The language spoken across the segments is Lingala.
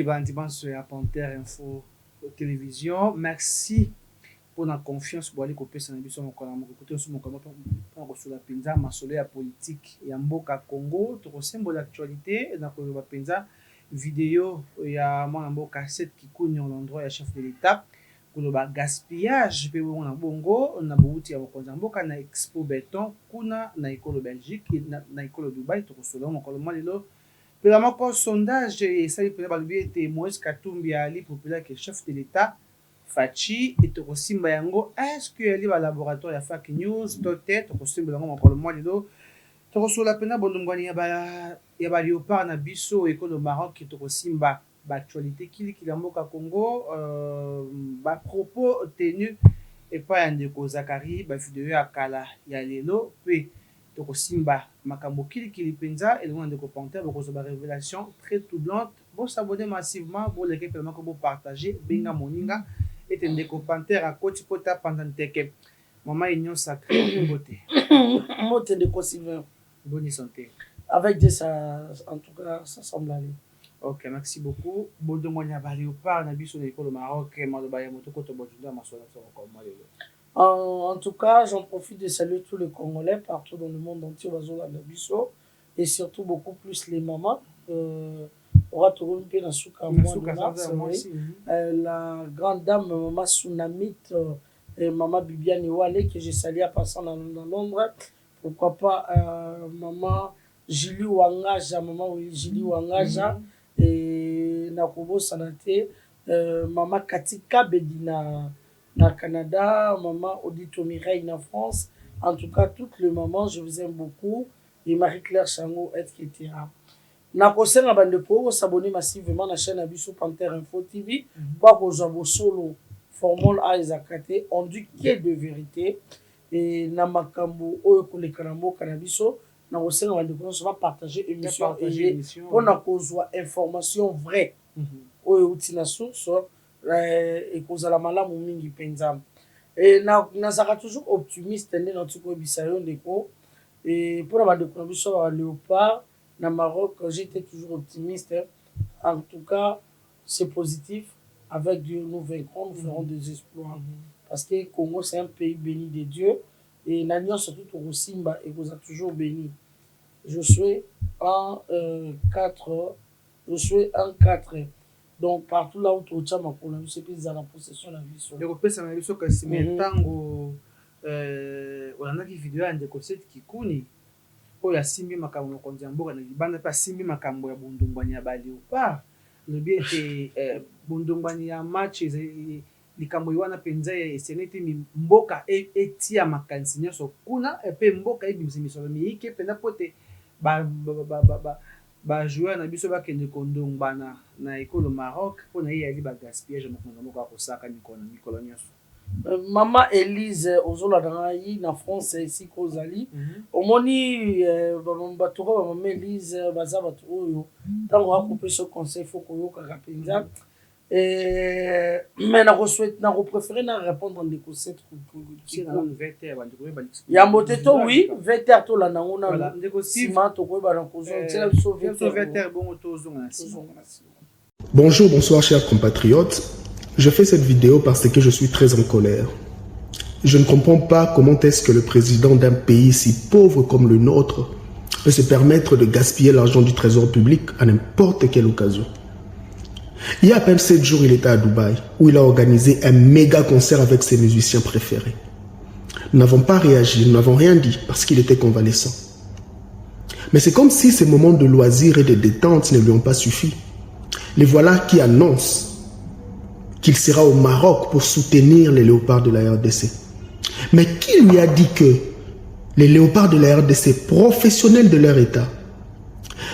Bandibanso à Panther Info Télévision. Merci pour la confiance pour aller couper son ambition mon côté sur mon pour sur la penza masolo ya politique ya mboka Congo to symbole l'actualité na ko ba penza vidéo ya mwana mboka 7 qui kuni en endroit ya chef de l'état pour le gaspillage pe na bongo na bouti ya mokonza mboka na Expo Béton kuna na école Belgique na école Dubaï to solo mon koloma lelo pe la moko sondage et ça il peut ba biete Moïse Katumbi ali populaire que chef de l'état Fachi et Tokosimba yango est-ce que y a laboratoire ya fake news peut-être Tokosimba yango makolo moi lelo Tokosola pena bondongwani ya ba léopard na biso école au Maroc Tokosimba ba actualité kili mboka Congo ba propos tenus et pas ndeko Zakari ba vidéo ya kala ya lelo pe Tokosimba makambo kili penza et loin de Panther beaucoup de révélations très troublantes bon s'abonner massivement pour les quelques pour partager benga moninga et ndeko Panther à côté pota pendant teke maman union sacrée beauté mote de Sylvain bonne santé avec des ça en tout cas ça semble aller. OK merci beaucoup bodo monya bali par na biso l'école au Maroc maloba ya moto koto botunda masola so comme moi. En tout cas, j'en profite de saluer tous les Congolais partout dans le monde entier, et surtout beaucoup plus les mamans. La grande dame, maman Tsunamite, et maman Bibiane Wale, que j'ai salué à passant dans Londres. Pourquoi pas maman Julie Wangaja, et Nakobo Sanate, maman Katika Bedina. Na Canada, maman Odito Mireille en France. En tout cas, toutes les mamans, je vous aime beaucoup. Et Marie-Claire Chango, etc. Na conseille à bande pour s'abonner massivement à la chaîne Abisso Panther Info TV. Pour que vous solo formule à Isakate, on dit qu'il y a de vérité. Et na makambo oyo kole kanambo kanabiso. Na conseille à bande pour se partager émission pour na kozwa information vraie. Oyo utina source. Et kozala malamu mingi penza et nazaka toujours optimiste ndé na tiko bisayo ndeko et pour la bande condition à léopard na Maroc j'étais toujours optimiste en tout cas c'est positif avec Dieu nous vaincrons nous ferons des exploits parce que Congo c'est un pays béni de Dieu et nanion surtout au Simba et vous a toujours béni je suis en 4 donc partout là où tu as ma colonie c'est plus dans la possession de la vie sur le repère na biso kasi metango on a qui vidéo ande ko set kikuni o ya simbi makambo mokonzi mboka na libanda pa simbi makambo ya bundungwani ya bali opa le bien que bundungwani ya match likambo iwana penza ya senete mboka etia makanisi nyoso kuna pe mboka ebimisi miike pena pote ba joueur na biso ba kende kondongbana na école au Maroc pour na yali ba gaspillage mokongo ko saka Nicolas nyoso maman Elise ozola dangai na France ici kozali omoni batoko maman Elise baza batu oyo tango akouper ce conseil faut koyoka kapenza mais na préférer na répondre en décoset ya moteto oui veter to la nangona ciment to ko ba na kozo tela veter bon tozo na. Bonjour, bonsoir chers compatriotes. Je fais cette vidéo parce que je suis très en colère. Je ne comprends pas comment est-ce que le président d'un pays si pauvre comme le nôtre peut se permettre de gaspiller l'argent du trésor public à n'importe quelle occasion. Il y a à peine 7 jours, il était à Dubaï, où il a organisé un méga concert avec ses musiciens préférés. Nous n'avons pas réagi, nous n'avons rien dit, parce qu'il était convalescent. Mais c'est comme si ces moments de loisirs et de détente ne lui ont pas suffi. Les voilà qui annoncent qu'il sera au Maroc pour soutenir les léopards de la RDC. Mais qui lui a dit que les léopards de la RDC, professionnels de leur état,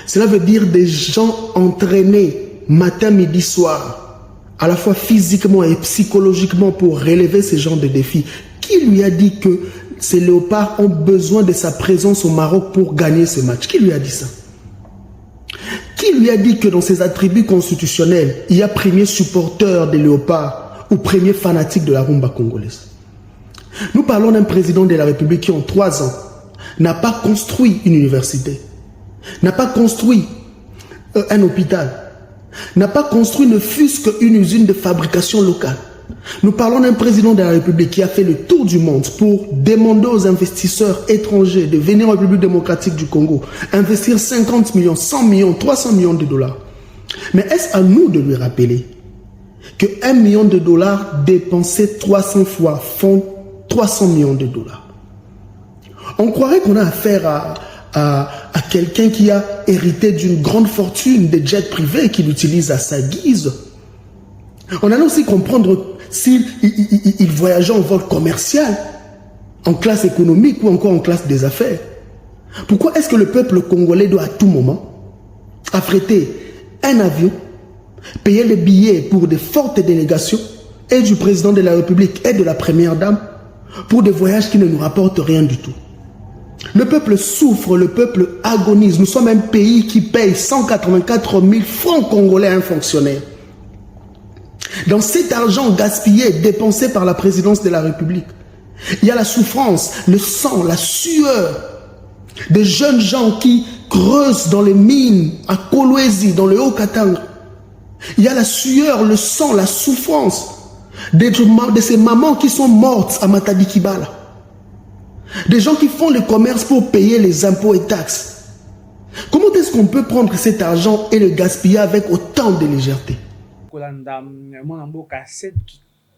cela veut dire des gens entraînés matin, midi, soir, à la fois physiquement et psychologiquement pour relever ce genre de défis. Qui lui a dit que ces léopards ont besoin de sa présence au Maroc pour gagner ce match? Qui lui a dit ça? Qui lui a dit que dans ses attributs constitutionnels, il y a premier supporteur des léopards ou premier fanatique de la rumba congolaise? Nous parlons d'un président de la République qui, en 3 ans, n'a pas construit une université, n'a pas construit un hôpital, n'a pas construit ne fût-ce qu'une usine de fabrication locale. Nous parlons d'un président de la République qui a fait le tour du monde pour demander aux investisseurs étrangers de venir en République démocratique du Congo, investir 50 millions, 100 millions, 300 millions de dollars. Mais est-ce à nous de lui rappeler que 1 million de dollars dépensés 300 fois font 300 millions de dollars? On croirait qu'on a affaire à quelqu'un qui a hérité d'une grande fortune, des jets privés qu'il utilise à sa guise. On allait aussi comprendre s'il voyageait en vol commercial, en classe économique ou encore en classe des affaires. Pourquoi est-ce que le peuple congolais doit à tout moment affréter un avion, payer les billets pour de fortes délégations et du président de la République et de la première dame pour des voyages qui ne nous rapportent rien du tout? Le peuple souffre, le peuple agonise. Nous sommes un pays qui paye 184 000 francs congolais à un fonctionnaire. Dans cet argent gaspillé, dépensé par la présidence de la République, il y a la souffrance, le sang, la sueur des jeunes gens qui creusent dans les mines à Kolwezi, dans le Haut-Katanga. Il y a la sueur, le sang, la souffrance de ces mamans qui sont mortes à Matadi-Kibala. Des gens qui font le commerce pour payer les impôts et taxes. Comment est-ce qu'on peut prendre cet argent et le gaspiller avec autant de légèreté? Kolanda mwana mboka Seth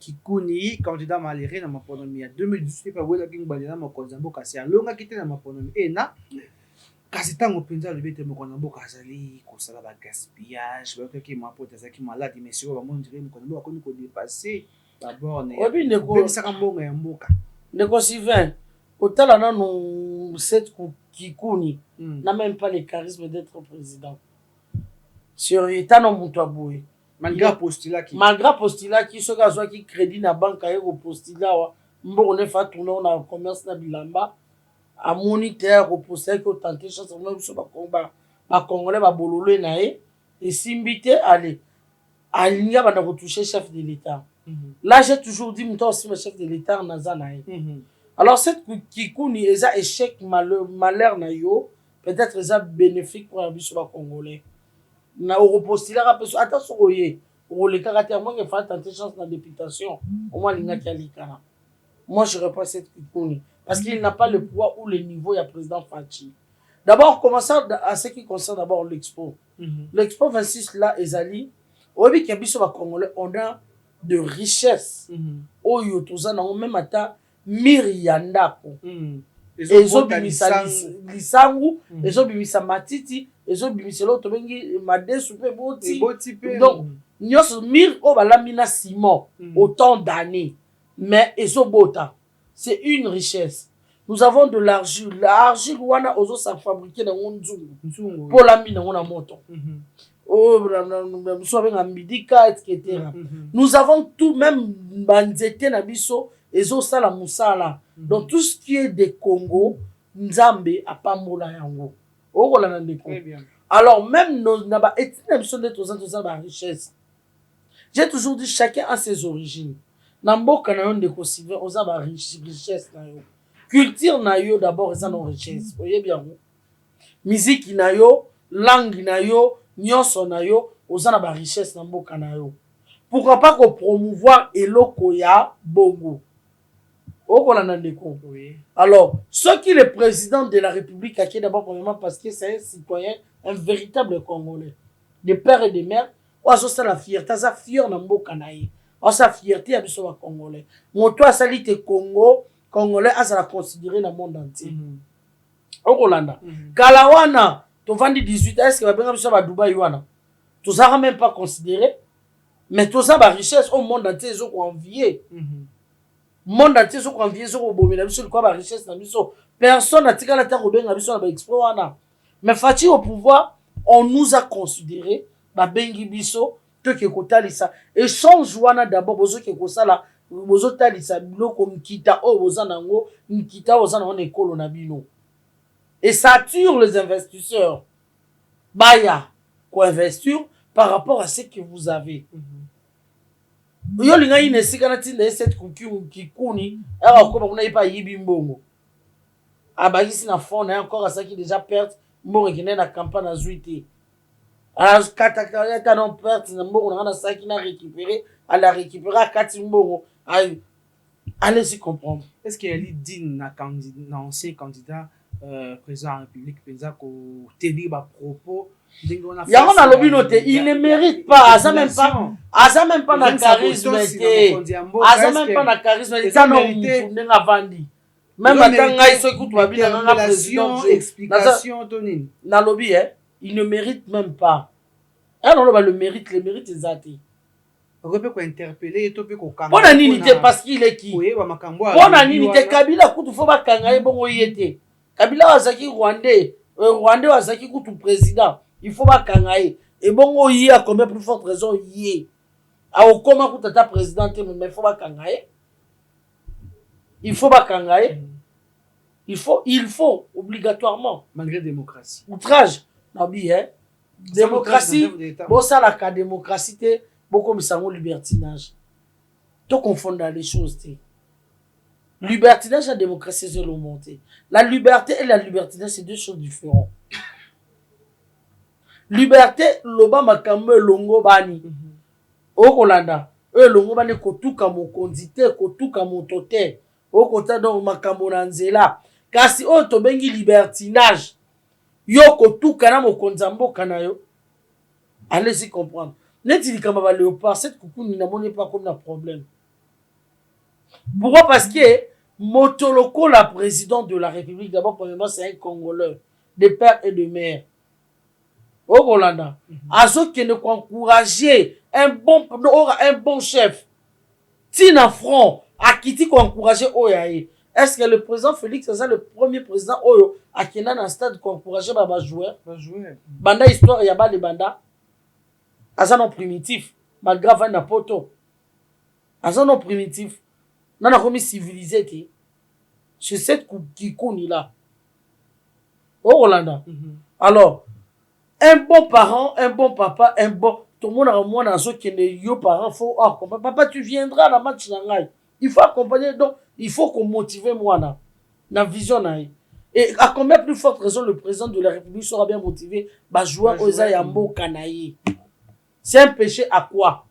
Kikuni candidat maléré na maponomi ya 2018 pa wela kingbandela makonza mboka si alonga kite na maponomi ena kasi tango penza lobete mokona mboka azali kosala ba gaspillage ba ki mapota zaki maladi monsieur ba mondire mokona mboka koni ko dépasser d'abord ne obi ndeko saka mbonga ya mboka ndeko Sylvain otala nanu Seth Kikuni n'a même pas le charisme d'être président sur etano mutu aboué. Malgré postulat qui soki azwaki crédit na banque aye kopostula awa mbongo ne fa tourner na commerce na bilamba amoni te akopostula ki otante chance mona biso bakongolais babololo na ye esimbi te ale alingi abanda kotouche chef de l'état. Là j'ai toujours dit mutu osima chef de l'état naza na ye. Alors cette Kikuni eza échec malheur na yo peut-être eza bénéfique pour biso bakongolais. Na repostila peso attention oye olekaka te moi que fa tenter chance na députation au moins linga ki alikana. Moi je reprends cette Kikuni parce qu'il n'a pas le poids ou le niveau ya président Fachi. D'abord commençons à ce qui concerne d'abord l'expo. L'expo 26 là ezali obi ki biso ba congolais on a de richesse oyo tozana même ata miriandako ezobimisa lisangu ezobimisa matiti ezobimisa lo tobengi madesu pe boti donc nyos mir o balamina ciment autant d'années mais ezobota c'est une richesse. Nous avons de l'argile, l'argile wana ozo sa fabriquer dans nzungu pour la mine on a moto etc. Nous avons tout même banzete na biso ezo sala musala. Donc tout ce qui est des Congo, Nzambe a pas mola yango. Alors même nos naba richesse. J'ai toujours dit chacun a ses origines. Namboka na yon de kosive oza ba richesse na yo. Culture na yo d'abord eza no richesse. Voyez bien. Musique na yo, langue na yo, nyonso na yo oza na ba richesse na mboka na yo. Pourquoi pas ko promouvoir eloko ya bongo. Oui. Alors, ce qui est le président de la République, qui est d'abord premièrement parce que c'est un citoyen, un véritable Congolais, de père et de mère, on a la fierté, ça fier dans le Canaï, on a sa fierté à biso Congolais. Mon toi salite Congo, Congolais, à ça la considérer dans le monde entier. Au Hollande, Kalawana, tu vends 18 est-ce que va bien biso à Dubaï wana, tout ça même pas considéré, mais tout ça ba richesse au monde entier ils ont envié. Monde entier so convié so bomela biso quoi ba richesse na biso personne n'a tika la terre obenga biso na ba expo wana mais fati au pouvoir on nous a considéré ba bengi biso to ke kotalisa échange wana d'abord bozo ke kosala bozo talisa biloko nkita o boza nango nkita boza na ekolo na bino et ça attire les investisseurs baya ko investir par rapport à ce que vous avez. Yo linga ine sikana tinda cette Kikuni alors comme on n'a pas yibi mbongo abagisi na fond na encore ça qui déjà perte mbongo qui na campagne azuité Alors, quand on perd, on a ça qui n'a récupéré, à la récupérer à Katimbo. Allez-y comprendre. Est-ce qu'il y a des dignes ancien candidat président de la République pour tenir des propos? Il ne mérite pas. Ça même pas na charisme. Ça même pas na charisme. Ça non n'a vendu. Même quand il se écoute la président explication Tonine. Na lobby il ne mérite même pas. Alors le mérite est athée. On peut interpeller et topé ko kanga. Pour la nité parce qu'il est qui? Pour la nité Kabila kutu faut ba kanga bongo yete. Kabila wazaki Rwandais, Rwandais wazaki kutu président. Il faut pas kangaye. Et bongo yé a combien plus forte raison yé. A au comment kuta ta présidente mais il faut pas kangaye. Il faut pas kangaye. Il faut obligatoirement malgré démocratie. Outrage. Nabi démocratie. Bon ça la démocratie te beaucoup misango libertinage. To confondre les choses te. Libertinage et démocratie c'est le monté. La liberté et la libertinage c'est deux choses différentes. Liberté loba makambo longo bani. Okolanda. Longo bani kotuka mokondite, kotuka motote. Okota donc makambo na nzela. Kasi to bengi libertinage. Yo kotuka na mokonzambo kana yo. Allez-y comprendre. Neti likamba ba léopard cette coucou ni na moni pas comme un problème. Pourquoi? Parce que Motoloko, la présidente de la République, d'abord premièrement c'est un Congolais de père et de mère. Au Rolanda, azo qui ne encourager un bon chef. Tina front à qui ti encourager Oyaye. Est-ce que le président Félix c'est le premier président Oyo à qui dans un stade encourager ba joueur? Banda histoire ya ba de banda. Asa non primitif, malgré va na poto. Asa non primitif. Non na comme civilisé ti. C'est cette qui connaît là. Au Rolanda. Alors un bon parent, un bon papa, un bon... Tout le monde a moins dans ce qui est yo parent, faut accompagner. Papa, tu viendras à la match nangai. Il faut accompagner, donc il faut qu'on motive moi na. Na vision na. Et à combien plus forte raison le président de la République sera bien motivé, bah jouer aux Ayambo Kanaï. C'est un péché à quoi?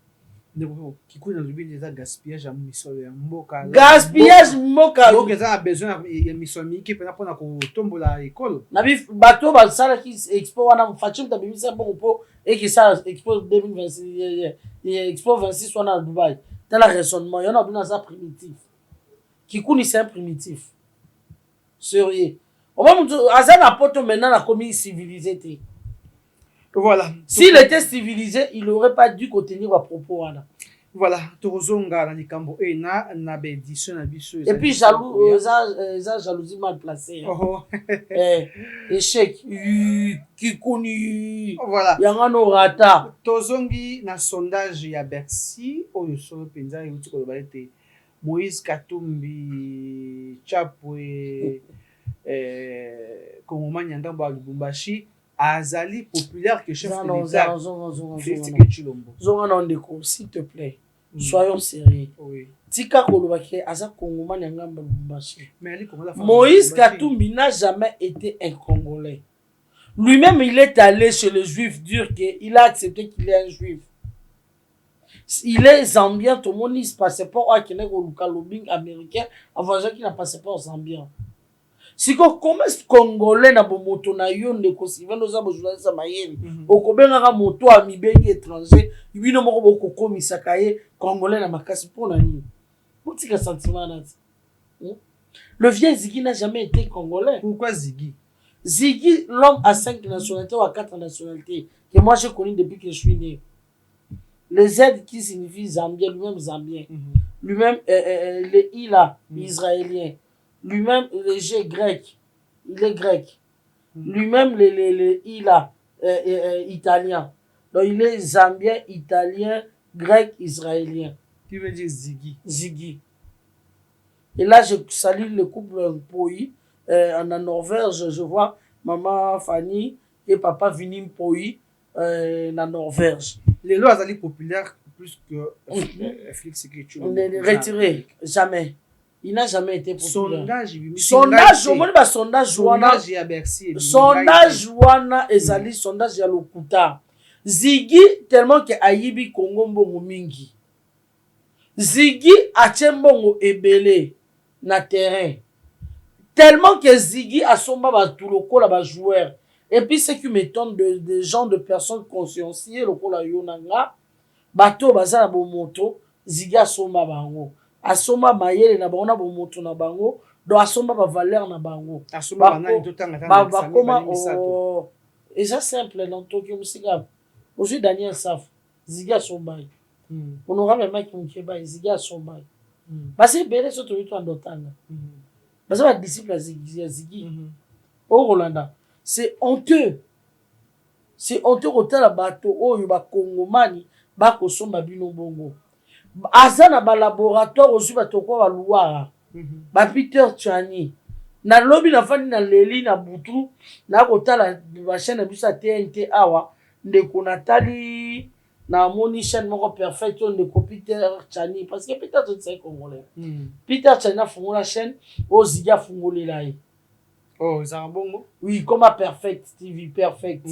Qui coule dans le but des gaspillage à misol mboka. Gaspillage mboka. Donc ils ont besoin il y a misol qui peut apprendre ko tombo la école. Na bi bateau ba sala qui expo wana Fatim ta bimisa bon po et qui ça expo 2026 expo 26 wana à Dubaï. Dans le raisonnement, il y en a bien ça primitif. Qui coule c'est un primitif. Sérieux. Au moment où Azan a poto maintenant la commis civilisé. Voilà. S'il était civilisé, il n'aurait pas dû contenir à propos. Voilà. Torozonga na likambo na bédition na biso. Et puis jaloux, ça jalousie mal placée. Échec. Qui connu. Voilà. Yangano rata. Tozongi na sondage ya Bercy oyo solo penza yuti ko balete Moïse Katumbi Chapwe Kongoma Nyandamba Lubumbashi azali populaire que chef de l'État. S'il te plaît, soyons sérieux. Oui. Tika Kolobake, Aza Kongoma Nyangamba Lubumbashi. Moïse Katumbi n'a jamais été un Congolais. Lui-même, il est allé chez les Juifs dire qu'il a accepté qu'il est un Juif. Il est zambien, tout le monde il se passait pas au Kenya au lobbying américain avant qu'il n'a passé pas au Zambien. Si comment est Congolais na bomoto na yo ndeko Sylvain za bojournaliste mayeli okobenga moto a mibengi étranger ibino moko boko komisa kaye Congolais na makasi pona nini botika sentiment na le vieux Ziggy n'a jamais été Congolais. Pourquoi Ziggy? Ziggy, l'homme à 5 nationalités ou à 4 nationalités que moi j'ai connu depuis que je suis né. Le Z qui signifie Zambien, lui-même Zambien. Lui-même, le I là, israélien. Lui-même, le G grec. Il est grec. Lui-même, le I là, italien. Donc il est Zambien, italien, grec, israélien. Qui veut dire Ziggy? Ziggy. Et là, je salue le couple Poi. En Norvège, je vois maman Fanny et papa Vinim Poi en Norvège. Les lois sont populaires plus que Félix Seketchu. On est retiré, jamais. Il n'a jamais été populaire. Sondage, au moins le sondage sondage à Bercy. Sondage wana ezali sondage ya lokuta. Ziggy tellement que ayibi Congo mbongo mingi. Ziggy atie mbongo ebele na terrain. Tellement que Ziggy a somba ba tout lokola ba joueur. Et puis ce qui m'étonne de gens de personnes conscienciées lokola yonanga bato bazala bo moto Ziggy a somba bango. A somba mayele na bango na bo moto na bango do a somba ba valeur na bango. A somba banani totanga tanga ba koma oh et ça simple dans Tokyo musika. Aujourd'hui Daniel Saf Ziggy a somba. Honorable Mike Mukeba Ziggy a somba. Parce que bele soto vitu andotanga. Parce que les disciples Ziggy au Rolanda, c'est honteux. C'est honteux que la bateau oh yo ba Kongomani ba ko somba bino bongo. Azana ba laboratoire aussi ba toko ba luara. Ba Peter Tchani. Na lobi na fani na leli na butu na ko tala ba chaîne bisa TNT awa ndeko Nathalie na moni chaîne moko perfect on de Peter Tchani parce que Peter Tchani c'est congolais. Peter Tchani a fondé la chaîne au Ziggy a fondé là. Oh, c'est un bon mot. Oui, comme à Perfect TV perfect.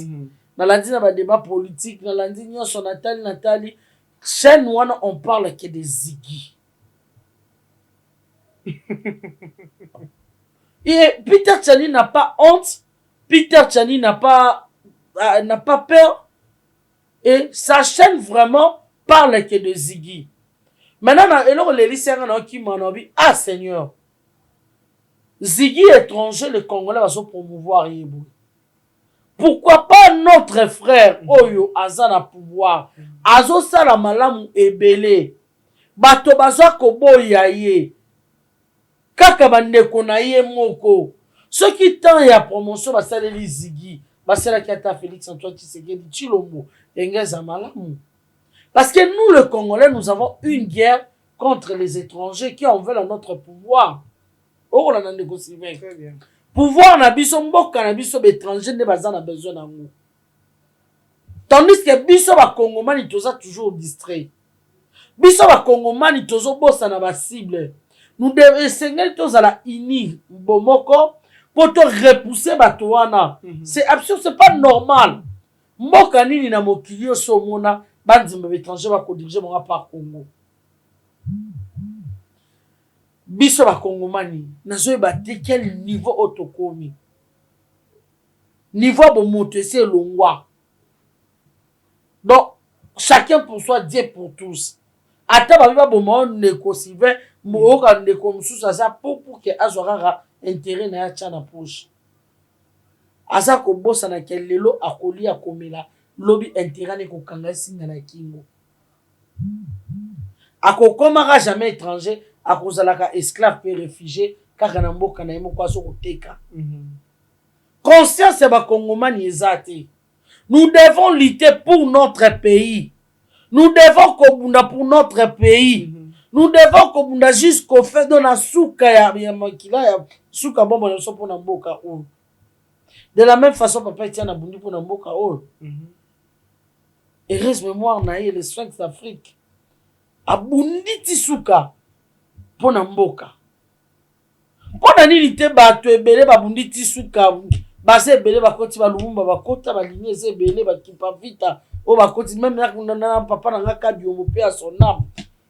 Dans la dîne ba débat politique, dans la dîne sur Nathalie chaîne wana on parle que des Ziggy. Et Peter Tchani n'a pas honte, Peter Tchani n'a pas peur. Et sa chaîne vraiment parle que de Ziggy. Maintenant, les lycéens qui m'ont dit, ah Seigneur, Ziggy étranger, les Congolais vont promouvoir Yébou. Pourquoi pas notre frère, Oyo, Azana pouvoir, Azo Sala Malamu Ebele, Bato Baza Kobo Yaye, Kaka Bandeko Naye Moko, ceux qui tend à promotion, va saler les Ziggy. C'est là qu'il y a Félix Antoine Tshisekedi Tshilombo Engeza Malamu. Parce que nous, les Congolais, nous avons une guerre contre les étrangers qui en veulent notre pouvoir. Oh, on a négocié. Très bien. Pouvoir na biso mboka na biso étranger ne bazana besoin na nous. Tandis que biso ba Congomani toza toujours distrait. Biso ba Congomani tozo bossa na ba cible. Nous devons essayer tozala ini bomoko pour te repousser batoana. C'est absurde, c'est pas normal. Mboka nini na mokili yo somona bandimba étranger ba ko diriger mon par Congo. Biso ba Congomani nazo ba te quel niveau autokomi. Niveau bon moto c'est longwa. Donc chacun pour soi, Dieu pour tous. Ata ba bon mo négocier mo ka ndeko mususa ça pour que azorara intérêt na ya na poche. Asa ko bossa na kelelo akoli akomela lobi intérêt ne ko kanga singa na kingo. Ako komara jamais étranger akozalaka esclave pe réfugié kaka na mboka na yemo kwa so koteka. Conscience ba Congomani ezate. Nous devons lutter pour notre pays. Nous devons kobunda pour notre pays. Nous devons kobunda jusqu'au fait de la souka ya makila ya souka bombo na so pona mboka o. De la même façon papa tient na bundu pona mboka o. Et reste mémoire na les Sphinx d'Afrique. Abundi ti souka pona mboka. Pona nini te bato ebele babundi ti souka base ebele bakoti ba Lumumba bakota ba ligne ebele bakipa vita o bakoti même na papa na ngaka diombo pe a son âme.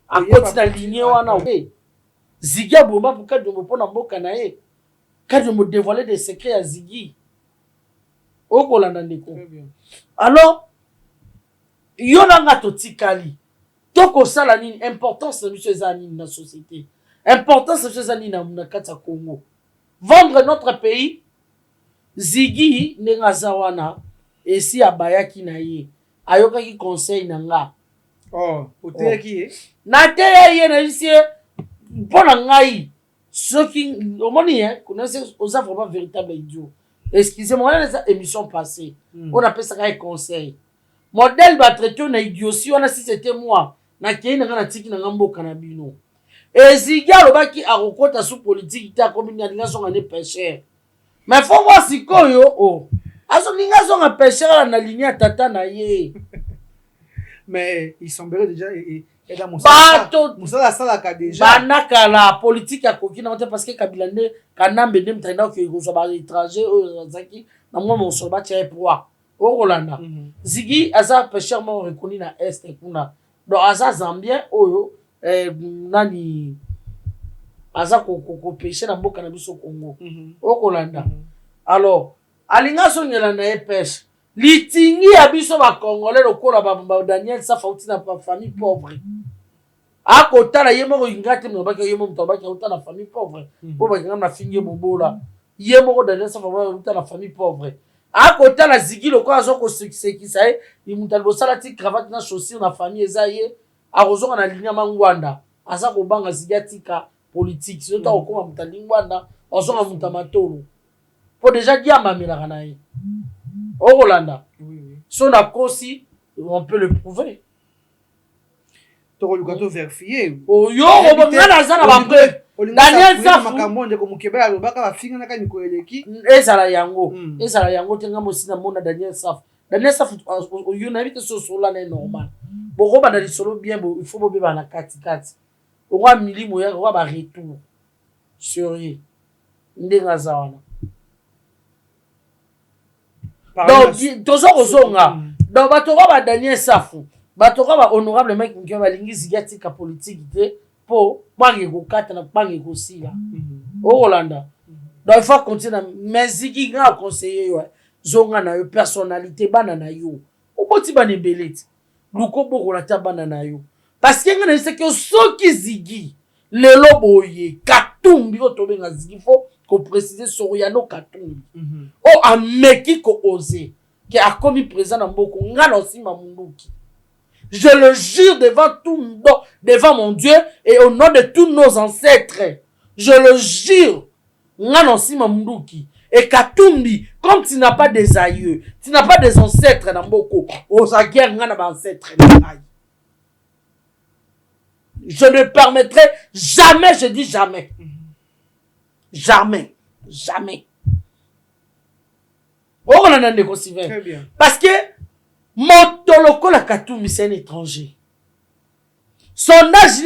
Akoti na ligne wana o. Ziggy bomba pour Kadiombo pona mboka na ye. Kadiombo dévoiler des secrets à Ziggy. O kolanda ndeko. Alors yonanga totikali. Toko sala nini importance de monsieur Zani dans la société. Importance de monsieur Zani na kata Congo. Vendre notre pays. Ziggy nengazawana et si abayaki na ye. Ayokaki conseil nanga. Oh, ote ki na te ye na ici pona ngai ceux qui omoni connaissent aux vraiment véritable idiot. Excusez-moi les émissions passées. On appelle ça un conseil. Modèle va traiter na idiotie on a si c'était moi. Na kene na tiki na ngambo kanabino. Et Ziggy lobaki arokota sous politique ta comme ni alinga songa ne pêcheur. Mais faut voir si koyo oh. Aso linga songa pêcheur na ligne tata na ye. Mais ils semblaient déjà et dans mon ça salaka déjà. Banaka la politique ya koki na parce que Kabila ne kanambe ne mtenda ke ko so ba étranger o zaki na moi mon soba tient pour au Rolanda. Ziggy aza pêcheur reconnu na est kuna. Donc aza zambien oyo nani aza ko pêcher na mboka na biso Congo. Au Rolanda. Alors alinga so ngela na pêche. Litingi ya biso ba congolais lokola ba Daniel Safa uti na famille pauvre. A kota la yemo ingate mbaka yemo mtabaki uta na famille pauvre. Po ba ngam na finge mobola. Yemo Daniel Safa uta na famille pauvre. A kota la Ziggy lokola azo ko sekisa e mutalbo salati cravate na chaussure na famille ezaye a rozo na ligne mangwanda. Aza ko banga Ziggy atika politique. Sio ta okoma mutalingwanda, azo na mutamatolo. Po déjà dia mamela kana ye. Au Rolanda. Oui. Son akosi, on peut le prouver. Toko lukato vérifier. Oh yo, on va na zana ba preuve. Daniel Safu makamonde ko mukebela lobaka ba finga na kaniko eleki. Ezala yango. Ezala yango tenga mosina mona Daniel Safu. Daniel Safu yo na vite so sola na normal. Boko ba na solo bien bo il faut bobe ba na kati. O wa milimo ya wa ba retour. Sérieux. Ndenga zawana. Donc toujours ozonga. Donc batoko ba Daniel Safu. Batoko ba honorable mec qui va lingi Ziggy ka politique te po bangi ko kata na bangi ko sila. Au Rolanda. Donc il faut continuer mais Ziggy grand conseiller yo. Zonga na yo personnalité bana na yo. O boti bana beleti. Luko boko la ta bana na yo. Parce que ngana c'est que soki Ziggy lelo boye katumbi otobenga Ziggy faut ko préciser Soriano Katumbi. O ameki ko oser qui a commis présent dans beaucoup ngana aussi mamunduki. Je le jure devant mon Dieu et au nom de tous nos ancêtres. Je le jure. Ngana aussi mamunduki. Et Katumbi, comme tu n'as pas des aïeux, tu n'as pas des ancêtres dans beaucoup, aux aguerres ngana ba ancêtres. Je ne permettrai jamais, je dis jamais. Jamais. Oh, on en a négocié. Très bien. Parce que Motoloko la Katumbi, c'est un étranger. Son âge,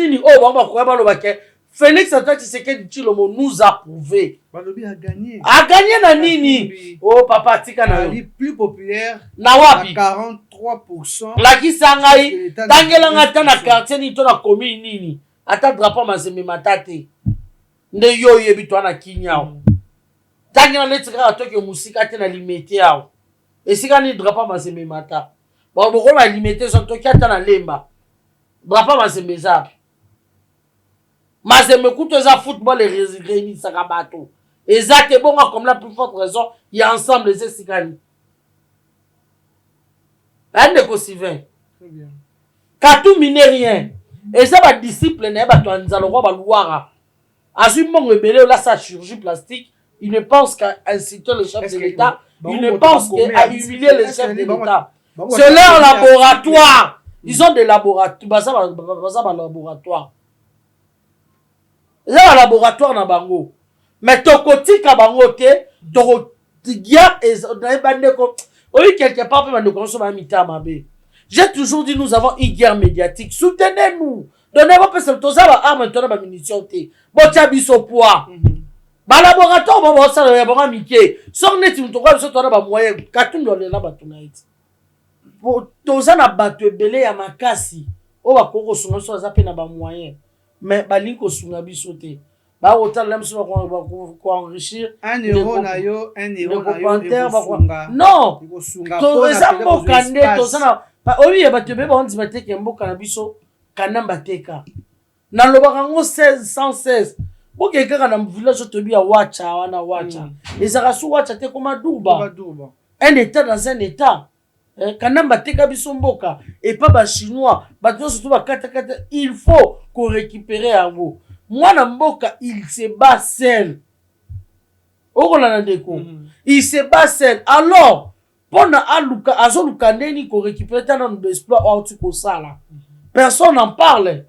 Félix Antoine Tshisekedi Tshilombo nous a prouvé. Balobi a gagné. A gagné na nini? Oh papa tika na yo. Plus populaire. Na wapi? 43%. La kisangai. Tangela ngata na quartier ni to na commune nini? Ata drapeau mazeme matate. Nde yo yebi to na kinyao. Tangela netika atoke musika te na limité yao. Esika ni drapeau mazeme mata. Ba boko ba limité so to kiata na lemba. Drapeau mazeme zapi. Mazeme kuto za football et réunis sakabato. Exactement comme la plus forte raison, il y a ensemble les Sikani. Un de Kosivin. Très bien. Katumbi n'est rien. Et ça va disciple n'est pas toi nous allons voir Louara. Assumons le belé là sa chirurgie plastique, il ne pense qu'à inciter le chef de l'État, il ne pense qu'à humilier le chef de l'État. C'est leur laboratoire. Ils ont des laboratoires, ça va laboratoire. Là, un laboratoire na bango. Mais tokoti ka bango te, tokotigia et oui, quelque part, peut consommer mita mabe. J'ai toujours dit, nous avons une guerre médiatique. Soutenez-nous. Donnez-moi pas cette chose, arme, maintenant, ma munition te. Botia biso poids. Ba laboratoire, bon, ça, il y a bon, amitié. Sans net, tu me trouves, ça, tu as moyen. Katum doit aller là-bas, tonight. Pour toza na bato belé ya makasi. O ba koko sunga so za pe na ba moyen. Mais balinko sunga biso te ba autant même so ko enrichir 1 euro na yo 1 euro na yo non to eza mboka nde to sana oyi ya bato be ba onzi bateke mboka na biso kanamba teka na lobaka ngo 1616 boke kaka na village to bia wacha wana wacha ezaka su wacha te koma duba un état dans un état kanamba teka biso mboka et pas ba chinois ba surtout ba kata il faut qu'on récupérer yango mwana mboka il se bat seul okolana ndeko il se bat seul alors pona aluka azoluka ndeni ko récupérer tana no exploit auti ko sala personne n'en parle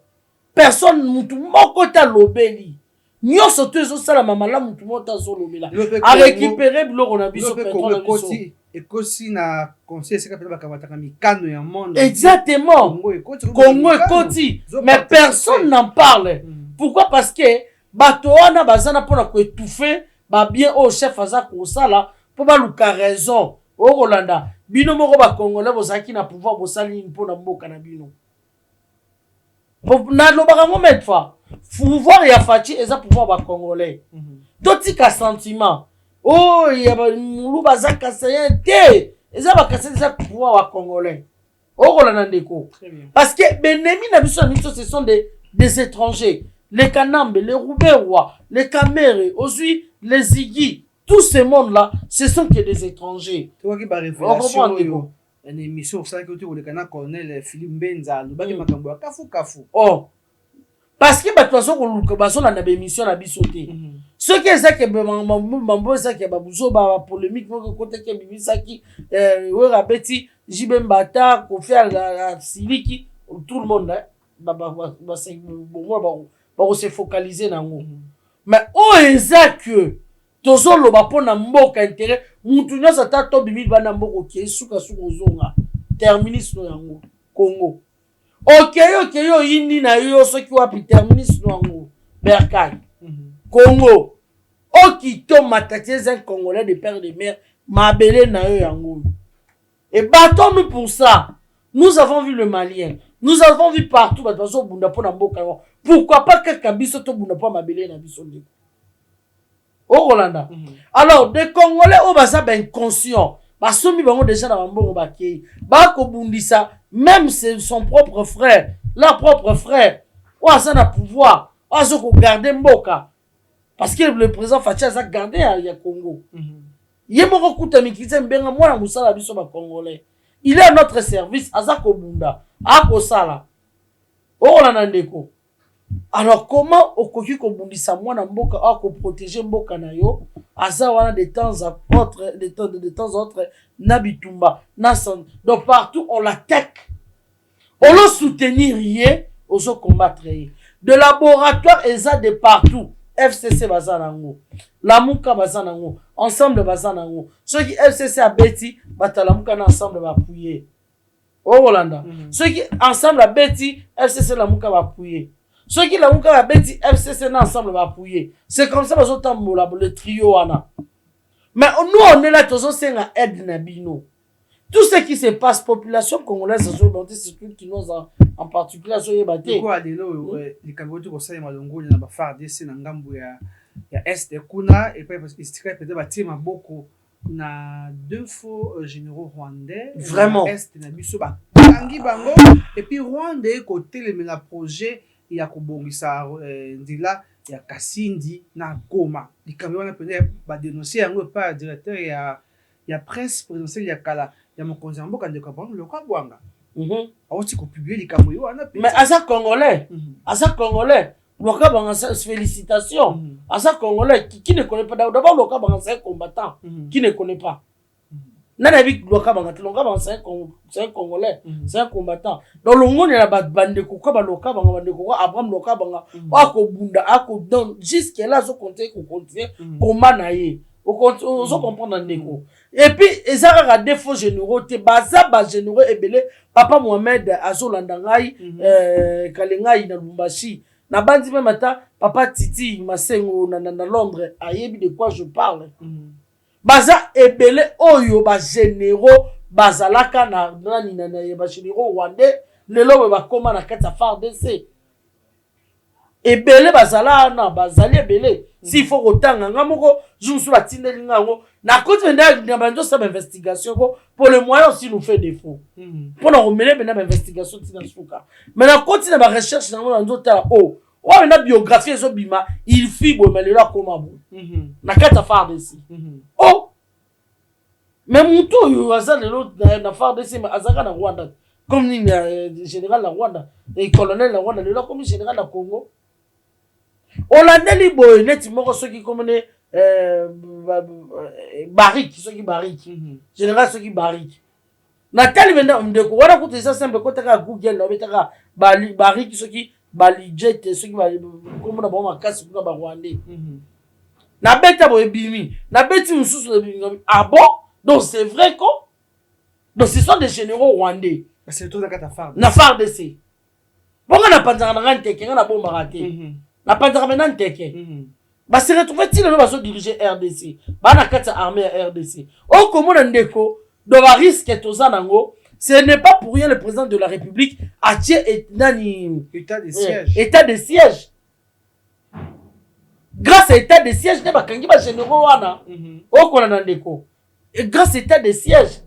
personne mutu moko ta lobeli nyoso to ezo sala mamala mutu mota zo lobela a récupérer biloko na biso pétrole biso et aussi na conseil c'est kapela bakamata mikano ya monde exactement Congo ekoti mais personne n'en parle pourquoi parce que bato wana bazana pona ko étouffer ba bien au chef aza ko sala po ba luka raison au Rolanda bino moko ba congolais bozaki na pouvoir bosali mpona mboka na bino na lobaka mo mettre fois pouvoir ya Faci eza pouvoir ba congolais totika sentiment oh ya ba mulu bazaka sayen te eza ba kase eza pouvoir wa congolais au Rolanda ndeko parce que benemi na biso miso ce sont des étrangers les Kanambe, les Rouberois, les Kamere, aussi les Ziggy, tous ces mondes-là, ce sont que des étrangers. Tu vois qu'il y a révélation, une émission ça que tu vois le canal colonel Philippe Benza, le bac makambo kafu. Oh, parce que de toute façon on a une émission à bisoter. Ce qui est ça que mambo ça que babuzo ba polémique mo côté que bimisa qui ouais rabeti Jibembata ko faire la siliki tout le monde ba se focaliser nango mais eza que tozo loba pona mboka intérêt mutu nyosa tato bimi bana mboko ki suka zonga terminus no yango Congo yo yindi na yo soki wapi terminus no yango Berkay Congo to matatiez un Congolais de père de mère mabele na yo yango et battons-nous pour ça. Nous avons vu le Malien. Nous avons vu partout. Pourquoi pas que Kabiso to bunda po mabele na biso ndeko. Au Rolanda. Alors, des Congolais au basa ben conscient. Basomi bango déjà na mbongo bakei. Ba ko bundisa même c'est son propre frère, leur propre frère. Ou asa na pouvoir. Ou asa ko garder mboka. Parce que le président Faci a gardé ya Congo. Yemoko kuta mikite mbenga mwana musala biso ba Congolais. Il est à notre service, Azako Bunda, Akosala. Oh la nandeko. Alors comment okoki ko bundisa mwana mboka ako protéger mboka na yo, azawana de temps à autre de temps à autre nabitumba, nasan. Donc partout on l'attaque. On le soutenir yé, on se combattre. De laboratoire eza de partout. FCC bazanango, Lamuka bazanango, ensemble bazanango. Ceux qui FCC a bêti, batalamuka na ensemble va appuyer. Au Rolanda. Ceux qui ensemble a bêti, FCC Lamuka va appuyer. Ceux qui Lamuka a bêti, FCC na ensemble va appuyer. C'est comme ça le trio ana. Mais nous on est là tous ensemble à aide nabino. Tout ce qui se passe, population congolaise, c'est qui nous en particulier sur les bâtiments. Quoi, les Cambodgiens au sein de Malongo, il y a des phares d'essai dans Gambo, il y a Est et Kuna, et puis il se crée peut-être bâtiment beaucoup. On a deux faux généraux rwandais. Vraiment. Est et Nabisoba. Tangi Bango, et puis Rwandais, côté les projets, il y a Kobongisa, Ndila, il y a Kassindi, na Goma. Les Cambodgiens peut-être dénoncer un peu par directeur, il y a presse présidentielle, il y a Kala. Il y a mon conseiller en boka de Kabang, le Kabwanga. Aussi qu'on publie les Camerounais. Mais à ça Congolais, le Kabanga, félicitations. À ça Congolais, qui ne connaît pas d'abord le Kabanga, c'est un combattant. Qui ne connaît pas. Nanabi le Kabanga, le Kabanga, c'est un Congolais, c'est un combattant. Dans le monde, il y a des bandes de Koukaba, le Kabanga, Abraham le Kabanga, Ako Bunda, Ako Don, jusqu'à là, je comptais qu'on continue, combat naïe. On comprend dans Neko. Et puis, ils ont un défaut généraux, baza généraux et belé, papa Mohamed Azolandangai, Kalengai na Lumbashi. Na bandi même matin, papa Titi Masengo na Londres, ayebi de quoi je parle. Baza et belé, oyo ba généraux, bazalaka na ba généraux rwandais, le lobe ba koma na kata phare d'essai. Et belé bazala na bazali belé. S'il faut autant ngamoko joue sur la tindeli ngango na côté na banjo sa investigation pour le moyen aussi nous fait défaut pour nous mener bena investigation tina suka mais na côté na recherche na banjo ta oh na biographie zo bima il fibre mais le là comment bon na kata phare d'ici oh mais muto yo azali l'autre na phare d'ici mais azaka na Rwanda comme ni général na Rwanda et colonel na Rwanda le là comme général na Congo. Olandeli boy neti moko soki komone barik soki barik général soki barik natali venda ndeko wana kuti ça simple ko taka Google no betaka barik soki bali jet soki bali komona ba makasi kuna ba Rwandais na beta boy bimi na beti mususu ah bon donc c'est vrai quoi donc ce sont des généraux rwandais c'est tout ta phare na phare d'essai bonga na panzanga na ngante kenga na bomba raté na panzanga maintenant teke se retrouver-il no baso diriger RDC ba na kata armée RDC o komona ndeko Donc, le risque est aux anango. Ce n'est pas pour rien le président de la République a état de siège. État de siège. Grâce à l'état de siège, ne bakangi ba généraux wana. Okona na ndeko. Et grâce à l'état de siège,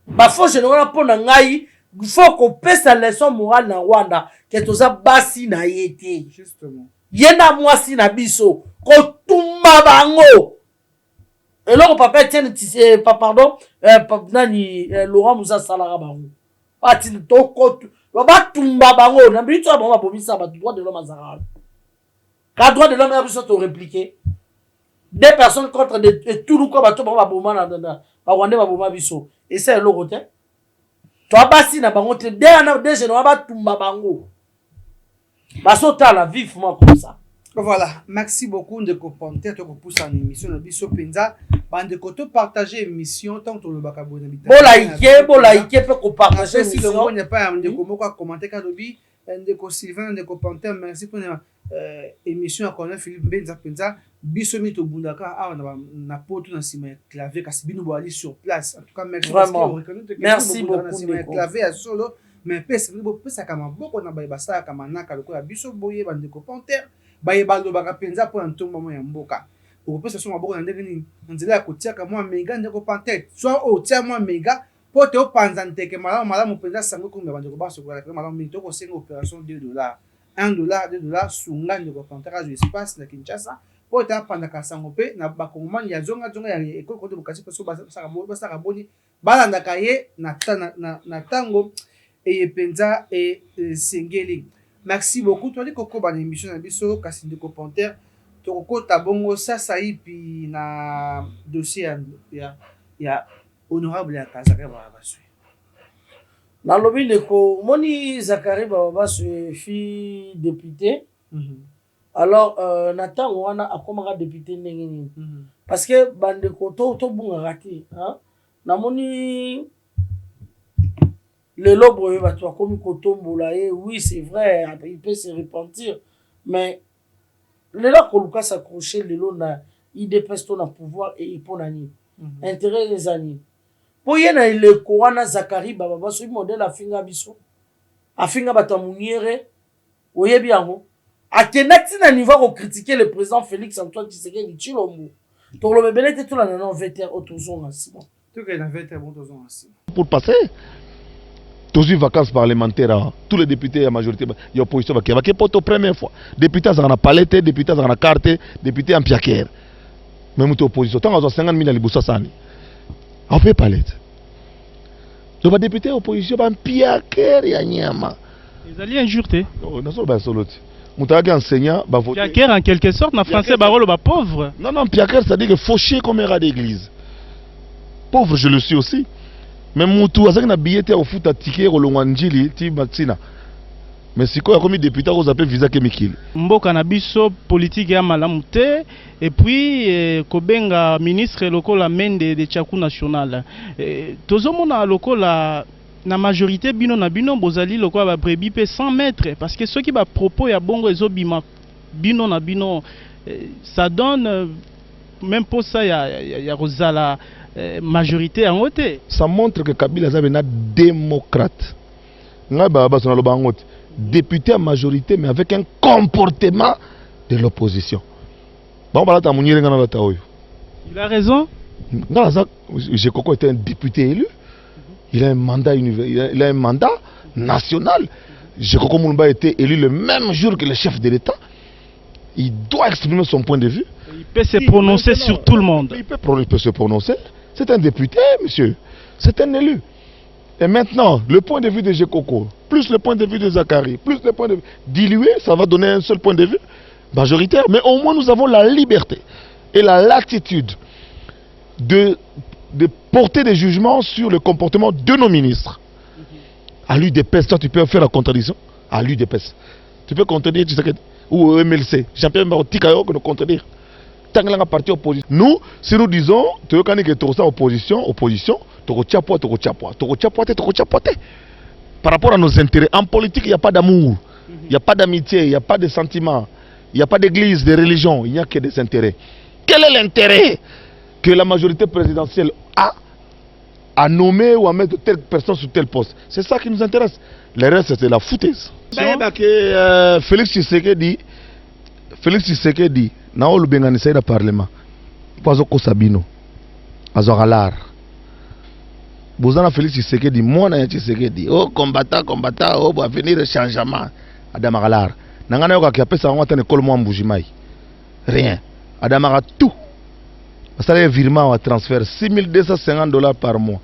ba faux général pour na ngai, faut qu'on pèse la leçon morale na Rwanda que toza basi na yete. Justement. Yena mwasi na biso ko tumba bango. Et là, papa tienne, pardon, Laurent Moussa Salara Bango. Ah, tu ne t'en compte. Baba Tumba Bango. N'importe quoi, bon, pour ça, droit de l'homme à Zara. Quand droit de l'homme a besoin de répliquer. Des personnes contre tout le corps, bateau, baba Bouma, Rwanda, Babouma Bisso. Et c'est le côté. Toi, Bassi, na Bango, des généraux, Baba Tumba Bango. Basota la vivement comme ça. Voilà, merci beaucoup de commenter, de pousser en émission de Bisso Penza. Bande de côté partager émission tant que le bakabo n'habite. Bon liker, peut partager si le monde n'est pas de commenter Kadobi, de Sylvain, de commenter, merci pour émission à connaître Philippe Benza Penza. Bisso Mito Bundaka, on a pas tout dans ce clavier, car c'est bien nous aller sur place. En tout cas, merci. Vraiment. Merci beaucoup. Clavier à solo, mais c'est ça comme beaucoup na baibasa comme naka le quoi Bisso boye bande de commenter. Bayebalo bakapenza pour un tout moment ya mboka. Au peut se sont maboko na ndenge ni nzela ya kotiaka mwa mega ndeko pantet. Soit au tia mwa mega pour te opanza nteke malamu penza sango kumbe bande ko baso ko la malamu minto ko senga opération $2. $1, sunga ndeko pantaka jo espace na Kinshasa. Pour te apanda ka sango pe na bakongomani ya zonga ya ekolo ko de bokasi peso basaka boni balanda kaye na tango et penza et sengeli. Merci beaucoup. Toi, les coco, ban émission na biso, kasi ndeko panter. Toko tabongo sasa ipi na dossier ya honorable ya Zakari Bababaswe. Na lobi ndeko moni Zakari Bababaswe fi député. Alors Nathan wana akomaka député ndenge nini. Parce que bandeko to bunga rati, hein. Na moni le lobo va toi comme kotombola oui c'est vrai il peut se repentir mais le là ko luka s'accrocher le lot na il dépasse ton pouvoir et il pour nani intérêt des années pour yena le koana Zakari Bababa so modèle afinga biso afinga batamuniere oyebi yango akenati na niveau ko critiquer le président Félix Antoine Tshisekedi Tshilombo to lo bebelete tout la non vétérinaire autozonga Simon tout que na vétérinaire autozonga Simon pour passer tous les vacances parlementaires, tous les députés, la majorité, il y a opposition qui est pour la première fois. Députés dans la palette, députés dans la carte, députés en piaquer. Même toute opposition, tant qu'on a 50 000 à l'iboussa sani. On fait palette. Donc, député opposition, en piaquer, il y a niama. Ils allaient injurter. Non, non, c'est solo. Moutagi enseignant, va voter. Piaquer en quelque sorte, en français, barolo, bah pauvre. Non, non, piaquer, c'est-à-dire que fauché comme un rat d'église. Pauvre, je le suis aussi. Mais mutu azaki na billet au foot à ticket au longwanjili ti matina. Mais si quoi comme député aux appelle visa chemical. Mboka na biso politique ya malamu te et puis kobenga ministre lokola mende de Tchakou national. Tozomona lokola na majorité bino na bino bozali lokola ba brebi pe 100 mètres parce que ceux qui ba propos ya bongo ezobima bino na bino ça donne même pour ça ya Rosala majorité en haute. Ça montre que Kabila est un démocrate. Député à majorité, mais avec un comportement de l'opposition. Il a raison. Jekoko était un député élu. Il a un mandat il a un mandat national. Jekoko Moulumba était élu le même jour que le chef de l'État. Il doit exprimer son point de vue. Il peut se prononcer sur tout le monde. Il peut se prononcer. C'est un député, monsieur. C'est un élu. Et maintenant, le point de vue de Jekoko, plus le point de vue de Zakari, plus le point de vue dilué, ça va donner un seul point de vue majoritaire. Mais au moins, nous avons la liberté et la latitude de porter des jugements sur le comportement de nos ministres. À l'UDPS, toi, tu peux faire la contradiction. À l'UDPS. Tu peux contredire, tu sais, ou MLC. Jean-Pierre Marotikayo, que nous contredire. Parti opposition. Nous, si nous disons, tu veux que tu as opposition, par rapport à nos intérêts. En politique, il n'y a pas d'amour, il n'y a pas d'amitié, il n'y a pas de sentiments, il n'y a pas d'église, de religion, il n'y a que des intérêts. Quel est l'intérêt que la majorité présidentielle a à nommer ou à mettre telle personne sur tel poste. C'est ça qui nous intéresse. Le reste, c'est la foutaise. Félix Tshisekedi, Naolo Benganisa dans le Parlement. Poisoko Sabino, Azoralar. Bozana Félix Tshisekedi, moi na Tshisekedi. Oh, combattant, oh, va venir changement. Adamaralar. Nangana yoka qui appelle ça en école moi Mbujimai. Rien. Adamara tout. Ça les virement à transfert $6,250 par mois.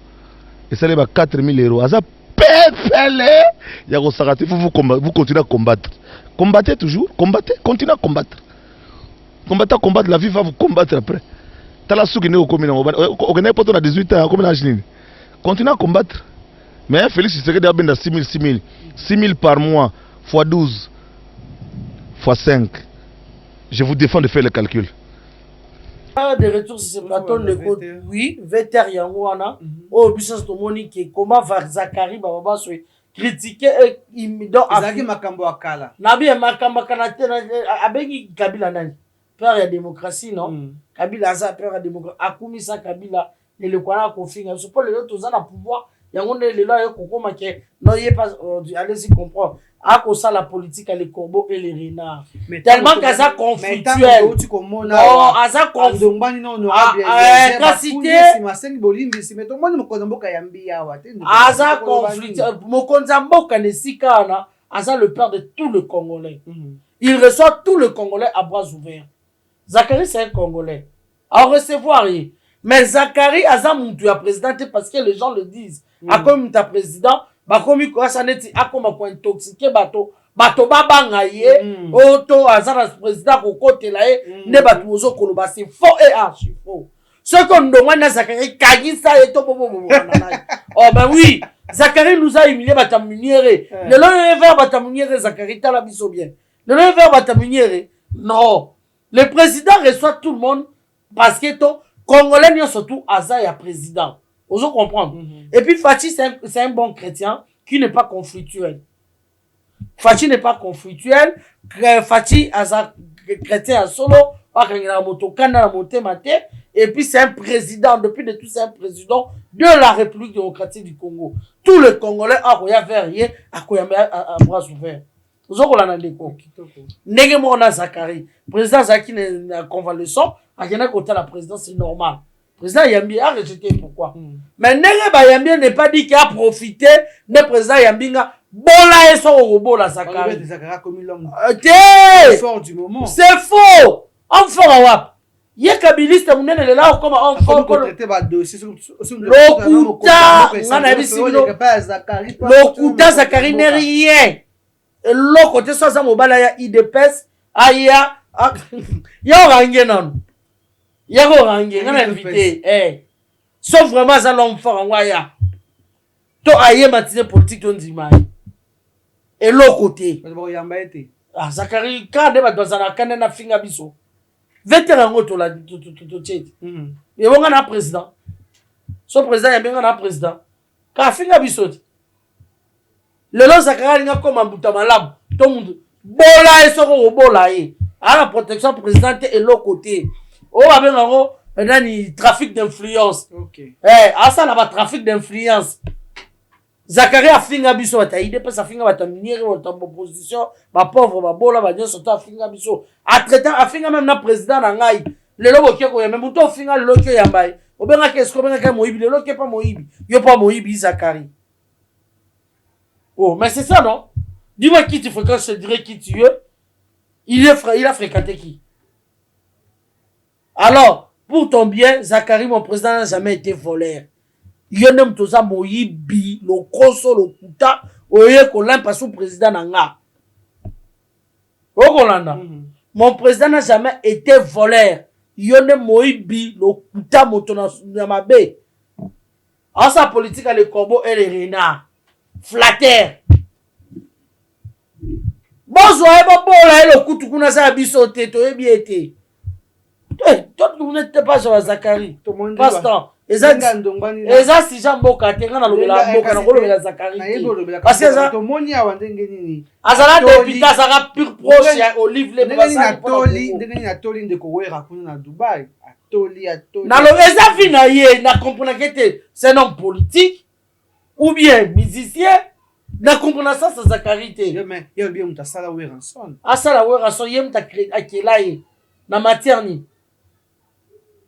Et ça les 4 000 euros. Ça pépélé. Vous continuez à combattre. Combattez toujours. Combattez. Continuez à combattre. Combattez à combattre. La vie va vous combattre après. T'as la souki au commune. On n'a pas 18 ans. Continuez à combattre. Mais Félix Tshisekedi a bien 6 000 par mois. Fois 12. Fois 5. Je vous défends de faire le calcul. De retour sur ce plateau, oui, Veter Yangouana, au business de Monique, comment va Zakari Baba se critiquer et Zaki Makambo Akala. Nabi Makambo Akala, Abegi Kabila Nani, peur de démocratie, non? Kabila Aza, peur de démocratie, Akumisa Kabila, et le Kwana Kofinga, c'est pas les autres, ils ont le pouvoir, il y a les lois, non, il n'y a pas, allez-y comprendre. À cause de la politique, les corbeaux et les renards. Tellement qu'à ça conflictuel. Non, à ça conflictuel. À ça conflictuel. Mokonzamboka Nesikana, à ça le père de tout le Congolais. Il reçoit tout le Congolais à bras ouverts. Zakari, c'est un Congolais. À recevoir, mais Zakari, à ça, tu as présidenté parce que les gens le disent. À comme tu as président, bakomi ko asaneti akoma ko intoxiquer bato babanga ye auto azana président ko kotela ye ne bato ozo koloba c'est faux et archi faux ce qu'on demande à Zakari kagisa et to bobo oh ben oui Zakari nous a humilié batamuniere le long vers batamuniere Zakari tala biso bien le long vers batamuniere non le président reçoit tout le monde parce que to congolais ni surtout azaya président. Vous comprendre. Et puis Fachi, c'est un bon chrétien qui n'est pas conflictuel. Fachi n'est pas conflictuel. Fachi, chrétien à solo, et puis c'est un président, depuis de tout, c'est un président de la République démocratique du Congo. Tous les Congolais ont rien à bras ouverts. Vous avez compris. Zakari. Président Zaki n'est convalescent, à côté la présidence, c'est normal. Président Yambi a rejeté pourquoi. Mais Nenge Yambi n'est pas dit qu'il a profité de président Yambi bola et son robot la Zakari. C'est fort du moment. C'est faux. On fait un wap. Yé kabiliste mounen est là comme on fait encore traiter ba dossier Lokuta Zakari n'est rien. L'autre côté ça mobile ya IDPS aya ya orangé non. Yako rangi, on a invité. Sauf vraiment ça l'homme fort en waya. To aye matinée politique ton dimai. Et l'autre côté. Ah Zakari quand débat dans la canne na finga biso. Vétéran ngoto la to chet. Et on a président. Son président y a bien un président. Ka finga biso. Le long Zakari nga comme ambuta malamu. Tout le monde bola et soko bola e. À la protection présidente et l'autre côté. Oh, avec un trafic d'influence. Ok. Ça, là, trafic d'influence. Zakari a finga biso, il dépasse a finga bata minire, bata opposition, ba pauvre, ba bola, ba bien surtout a finga biso. A traiter, a finga même na président na ngai. Le lobo qui est même bouton finga le loke yambai. Obenga qu'est-ce qu'on benga Moïbi, le loke pas Moïbi. Yo pas Moïbi Zakari. Oh, mais c'est ça, non? Dis-moi qui tu fréquentes, je te dirais qui tu es. Il a fréquenté qui? Alors, pour ton bien, Zakari, mon président, n'a jamais été voleur. Yonem toza moyibi, le koso, le kuta, oye kolin pas sous président nanga. Okolanda. Mon président n'a jamais été voleur. Yonem moyibi, le kuta, motona mabe. En sa politique, les corbeaux et les renards. Flatter. Bonjour, le kutu kuna sa bisote, to ebi été. Toi, vous n'êtes pas sur Zakari. Pasteur. Et ça, si j'en boka, t'es dans le Zakari. Parce que ça, Azala député, ça sera pur proche, Olive les atoli. Eza vie na ye, na comprendre que c'est un homme politique ou bien musicien. Na comprendre ça sa carité. Mais il y a bien muta sala Weranson. Asala Weranson yem ta akela ye na matière ni.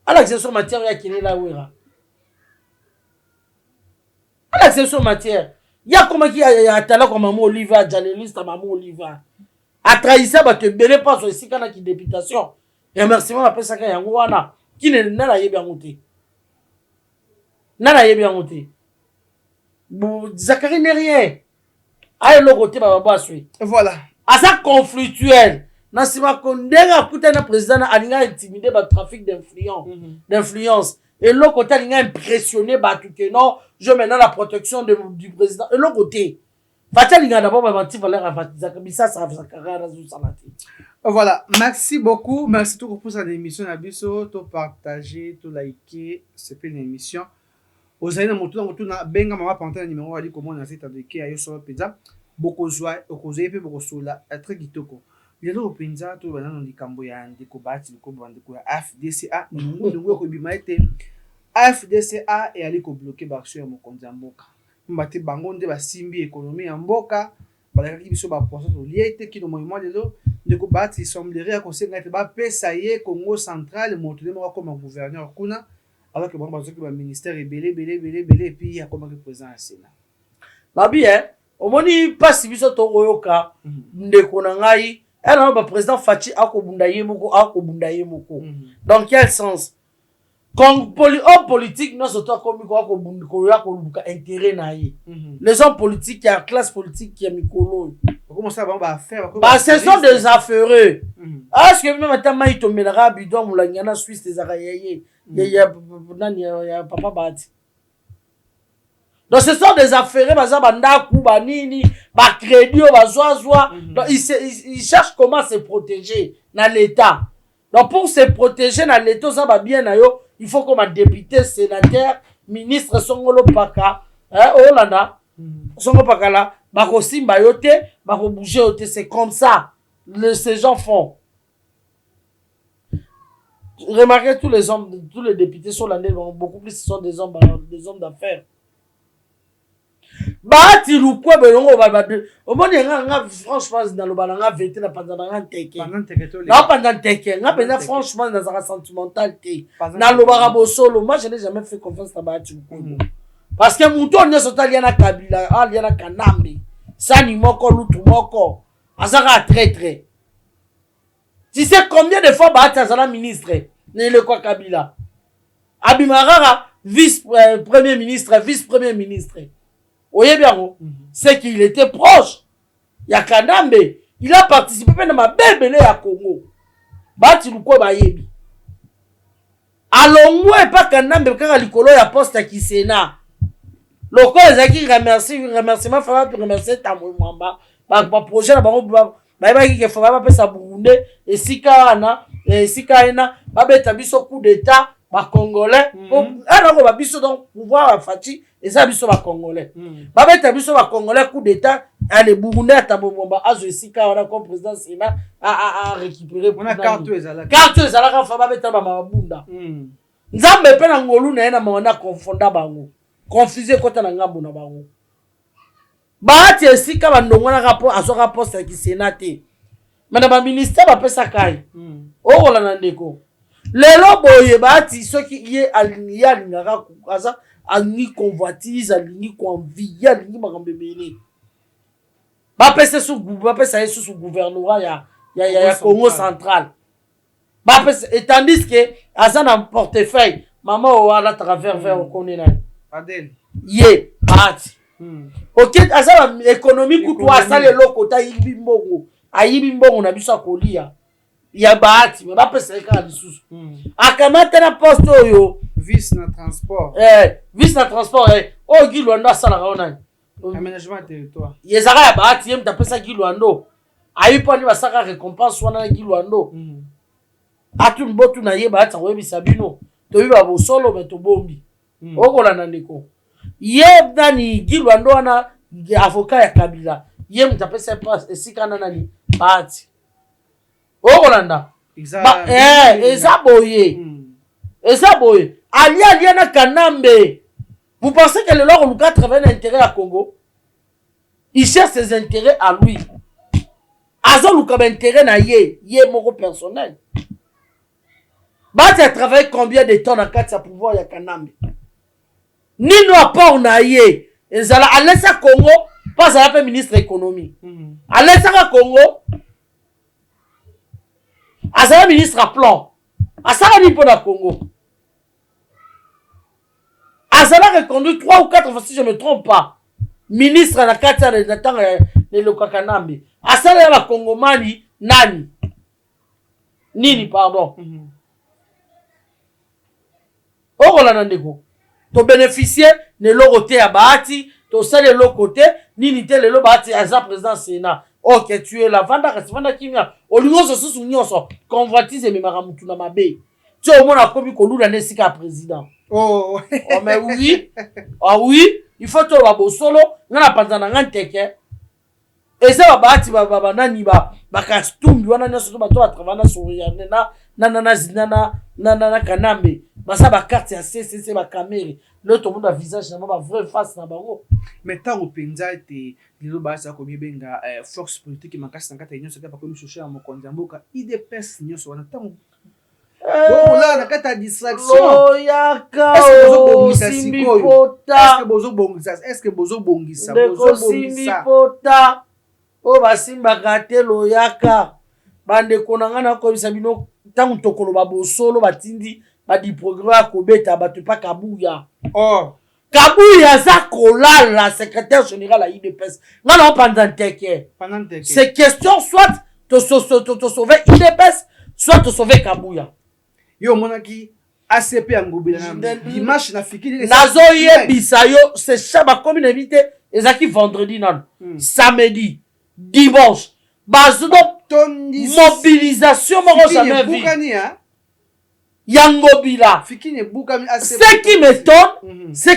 Ala accessoire matière ya kela wera. Ala accessoire matière. Ya comment qui a tala comme maman Oliva, journaliste maman Oliva. A trahi ça ba te belé pas sur ici kana ki députation. Remerciement après ça ka yango wana. Qui ne na yebi angote. Na yebi angote. Bon Zakari n'est rien. Aïe le côté baba suit. Voilà. À ça conflictuel. Nasima Kondenga kuta na président na alinga intimider ba trafic d'influence. Et l'autre côté alinga impressionné ba tout que non, je maintenant la protection du président. Et l'autre côté. Fatia linga d'abord ba menti valeur à Fatia Kabisa ça va carrière sur salati. Voilà, merci beaucoup. Merci tout pour cette émission Abisso, tout partager, tout liker, c'est une émission. Ozaina motuna benga mama pantana numéro ali comment na site de ke ayo so pizza boko joie okoze pe boko sola très kitoko lelo penza to bana no likambo ya ndiko bati ko bandiko ya FDCA ngo ko bima ete FDCA et ali ko bloquer baction ya mokonzi mboka mbati bango nde basimbi économie ya mboka balaki biso ba procès to liete ki no mouvement lelo ndiko bati semblerait à conseiller ete ba pesa ye Congo central moto mo comme gouverneur kuna. Alors que bon, le ministère est belé, et puis il y a comme le président à Sénat. La bien, au moins, pas si vous êtes au Royoka, Ndekonangai, elle a un président Fachi Akobundaye Moko. Dans quel sens? Quand homme politique, nous sommes comme intérêt naïe. Les hommes politiques, il y a la classe politique qui est Mikolo. Comment ça va faire? Ce sont des affaireux. Est-ce que même maintenant, il tombe dans la bidon, il y a Suisse, des arayaye. Il y a papa Bati. Donc ce sont des affaires, ils cherchent comment se protéger dans l'État. Donc pour se protéger dans l'État, ça va bien, il faut comme un député, sénateur, ministre, Songolo Paka, Hollanda, Songolo Paka là, Bako Simba yote, Bako bouger yote, c'est comme ça, ces gens font. Remarquez tous les hommes, tous les députés sur l'année, beaucoup plus ce sont des hommes d'affaires. Bati lukwe belongo babade. Au moins franchement dans le balanga vete na pandana teke. Na pendant teke, na pendant franchement dans un sentimental té. Na lo barabo solo, moi je n'ai jamais fait confiance à Bati lukwe. Parce que muto ne sota liana kabila, liana kanambe. Sani moko lutu moko. Azara très. Tu sais combien de fois Bati azala ministre ne le quoi Kabila. Abimarara vice-premier ministre, vice-premier ministre. Voyez bien, c'est qu'il était proche. Yakanambe, il a participé dans ma belle à Congo. Bati lukwe bayebi. Alors moi pas Kanambe quand likolo ya poste qui Sénat. Loko ezaki remerciement fera pour remercier Tamou Mwamba. Ba projet na bango ba ki fa ba pesa Burundi et sika ena ba beta biso coup d'état ba congolais. Alors ba biso donc pouvoir à Fati et ça biso ba congolais. Ba beta biso ba congolais coup d'état allez Burundi Tamou Mwamba azo sika wana comme président Sénat a récupérer on a carte ezala ka fa ba beta ba mabunda. Nzambe pe na ngolu na ena mwana konfonda bango. Confusé kota na ngambo na bango. Baati esika bandongo na rapport aso rapport sa ki sénaté. Mana ba ministère ba pesa kai. O la na ndeko. Lelo boye baati soki ye alinga ngaka kaza ani convoitise alingi convia alingi makambebele. Ba pesa su gouvernorat ya Congo central. Ba pesa et tandis que azana portefeuille maman o ala travers vers on connaît na. Adel. Ye, baati. Ok, asa économie kutu asale lokota yibi mbongo. Ayibi mbongo na biso akolia. Ya baati, mais ba pesa ka lisusu. Akamata na poste oyo, vice na transport. Vice na transport o Gilwando asala kaona. Aménagement territoire. Yezaka ya baati yem tapesa Gilwando. Ayipo ni basaka récompense wana na Gilwando. Atu mbotu na ye baati webi sabino. To yiba bo solo meto bombi. Okola na ndeko. Ye dani Gilwando wana avocat ya Kabila. Ye mtapesa pass esika na nani? Baati. Okola nda. Eza boye. Et ça, boy, alia na Kanambe. Vous pensez que le Lord Luka travaille l'intérêt à Congo? Il cherche ses intérêts à lui. Azo Luka intérêt na ye moko personnel. Bah, tu as travaillé combien de temps dans le pouvoir ya Kanambe? Nino apport na ye. Ezala alesa Congo, pas à la ministre économie. Alesa Congo, azala ministre à plan. Asala ni pour la Congo. Azala reconduit 3 ou 4 fois si je ne me trompe pas. Ministre à la 4 ans de temps de Lokakanambe. Asala la Congomani nani. Nini pardon. Orola nandeko. To bénéficier de l'oroté à Bahati, to sale le côté, nini te le Bahati aza président Sénat. Ok, tu es là, vanda kimia. Olingo so souvenir so convoitise me maramutu na mabe. Tu au moins a commis kolula nesika président. Oh. Oh mais oui. Ah oui, il faut to ba solo, ngana panzana nganteke. Et ça Bahati ba nani ba kastumbi wana nyoso ba to atravana sourire na Kanambe. Basa ba carte ya CCC ba caméra. L'autre monde a visage na ba vrai face na bango. Mais tant au penza te lelo ba sa komi benga force politique makasi na kata nyonso pa komi chercher à mokonzi mboka IDPS nyonso wana tant là na kata distraction. Loyaka simbi pota. Est-ce que bozo bongisa pota. O basimba kate loyaka. Bande konangana ko bisabino tant tokolo ba bosolo batindi ba di programme ko beta ba pa kabuya. Oh. Kabuya za kolala secrétaire général à IDPS. Ngana pendant teke. Ces questions soit te sauver IDPS, soit te sauver Kabuya. Yo monaki ACP ngobila na dimanche na fikiri nazo ye bisayo c'est chaba comme une invité ezaki vendredi non. Samedi, dimanche. Bazudo mobilisation moko jamais vu. Yangobila. Ce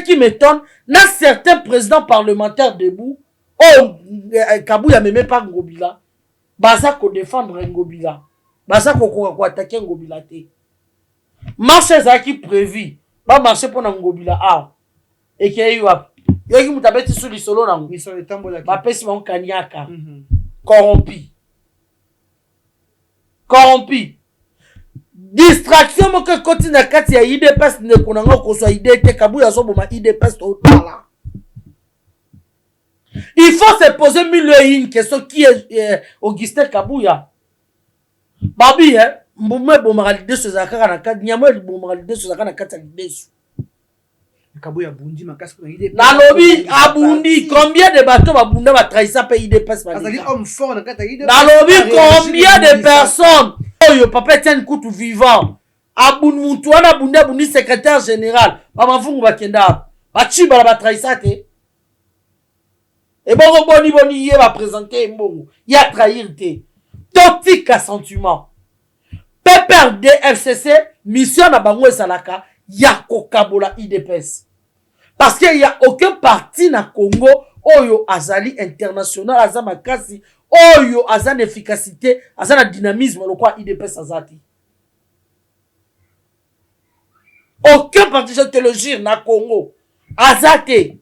qui m'étonne, na certains présidents parlementaires debout, Kabuya même pas Ngobila. Baza ko défendre Ngobila. Baza ko attaquer Ngobila te. Marché zaki prévu. Ba marché pour Ngobila a. Et qui est yoki mutabeti sur le solo nango. Ba pesi ba kanyaka. Corrompu. Distraction mo que continue na kati ya IDPS ne konanga ko so IDT Kabuya so boma IDPS total. Il faut se poser une question qui est Augustin Kabuya. Babi mbumwe boma l'idée sur zakaka na kati nyamwe boma l'idée sur zakaka na kati ya l'idée. Kabuya bundi makasi ko IDPS. Na lobi abundi combien de bateaux ba bunda ba trahissa pe IDPS ba. Azali homme fort na kati ya IDPS. Na lobi combien de personnes Oyo papa tient couteau vivant. Abun muntu wana bundi secrétaire général. Baba fungu bakenda. Bachi bala batraisa te. Et bon boni ye va présenter mbongo. Ya trahir te. Toxique assentiment. PPRD FCC mission na bango esalaka ya kokabola IDPS. Parce qu'il y a aucun parti na Congo oyo azali international azama kasi oyo azana efficacité azana dynamisme le quoi IDPS azati. Aucun parti, je te le jure, na Congo azate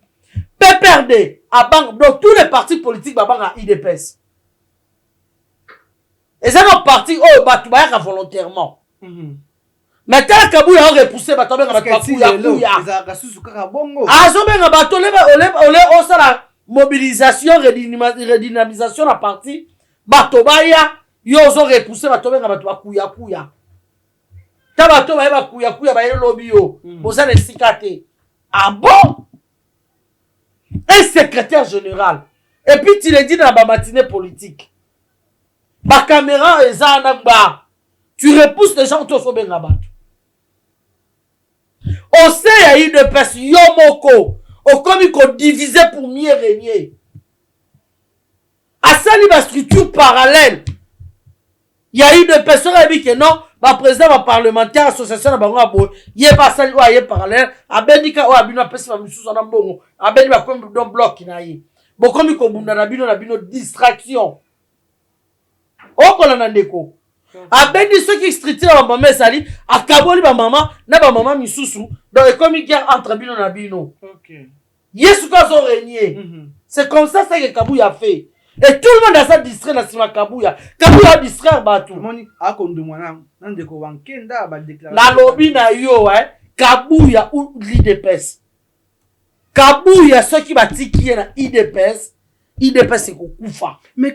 PPRD abang donc tous les partis politiques babang à IDPS. Et ça nos partis oyo batu bayaka volontairement. Mais tel Kabuya a repoussé bato benga bato kuya. Azo benga bato ole osala mobilisation redynamisation la partie bato baya yo zo repoussé bato benga bato kuya. Ta bato baya kuya ba lobby yo. Boza ne sikate. Ah bon? Un secrétaire général. Et puis tu le dis dans la matinée politique. Ba caméra ezana ba. Tu repousses les gens to so benga bato. On sait il y a eu de personnes yomoko au comme qu'on divisait pour mieux régner. À ça il y a une structure parallèle. Il y a eu de personnes qui disent que non, le président va parlementaire association na bango abo, il pas ça il est parallèle, abendika o abino pesi ba misusu na mbongo, abendi ba comme don bloc na yi. Bon comme ko bunda na bino distraction. O kola na ndeko. abendi soki stricti na bamama ezali akaboli bamama na bamama misusu donc ekomi guerre entre bino na bino yesu ko azoregner c'est comme ça que Kabuya fait et tout le monde a sa distrait na sima Kabuya a distraire bato na lobi na yo Kabuya ou l'IDPS Kabuya soki batiki na IDPS ekokufa mais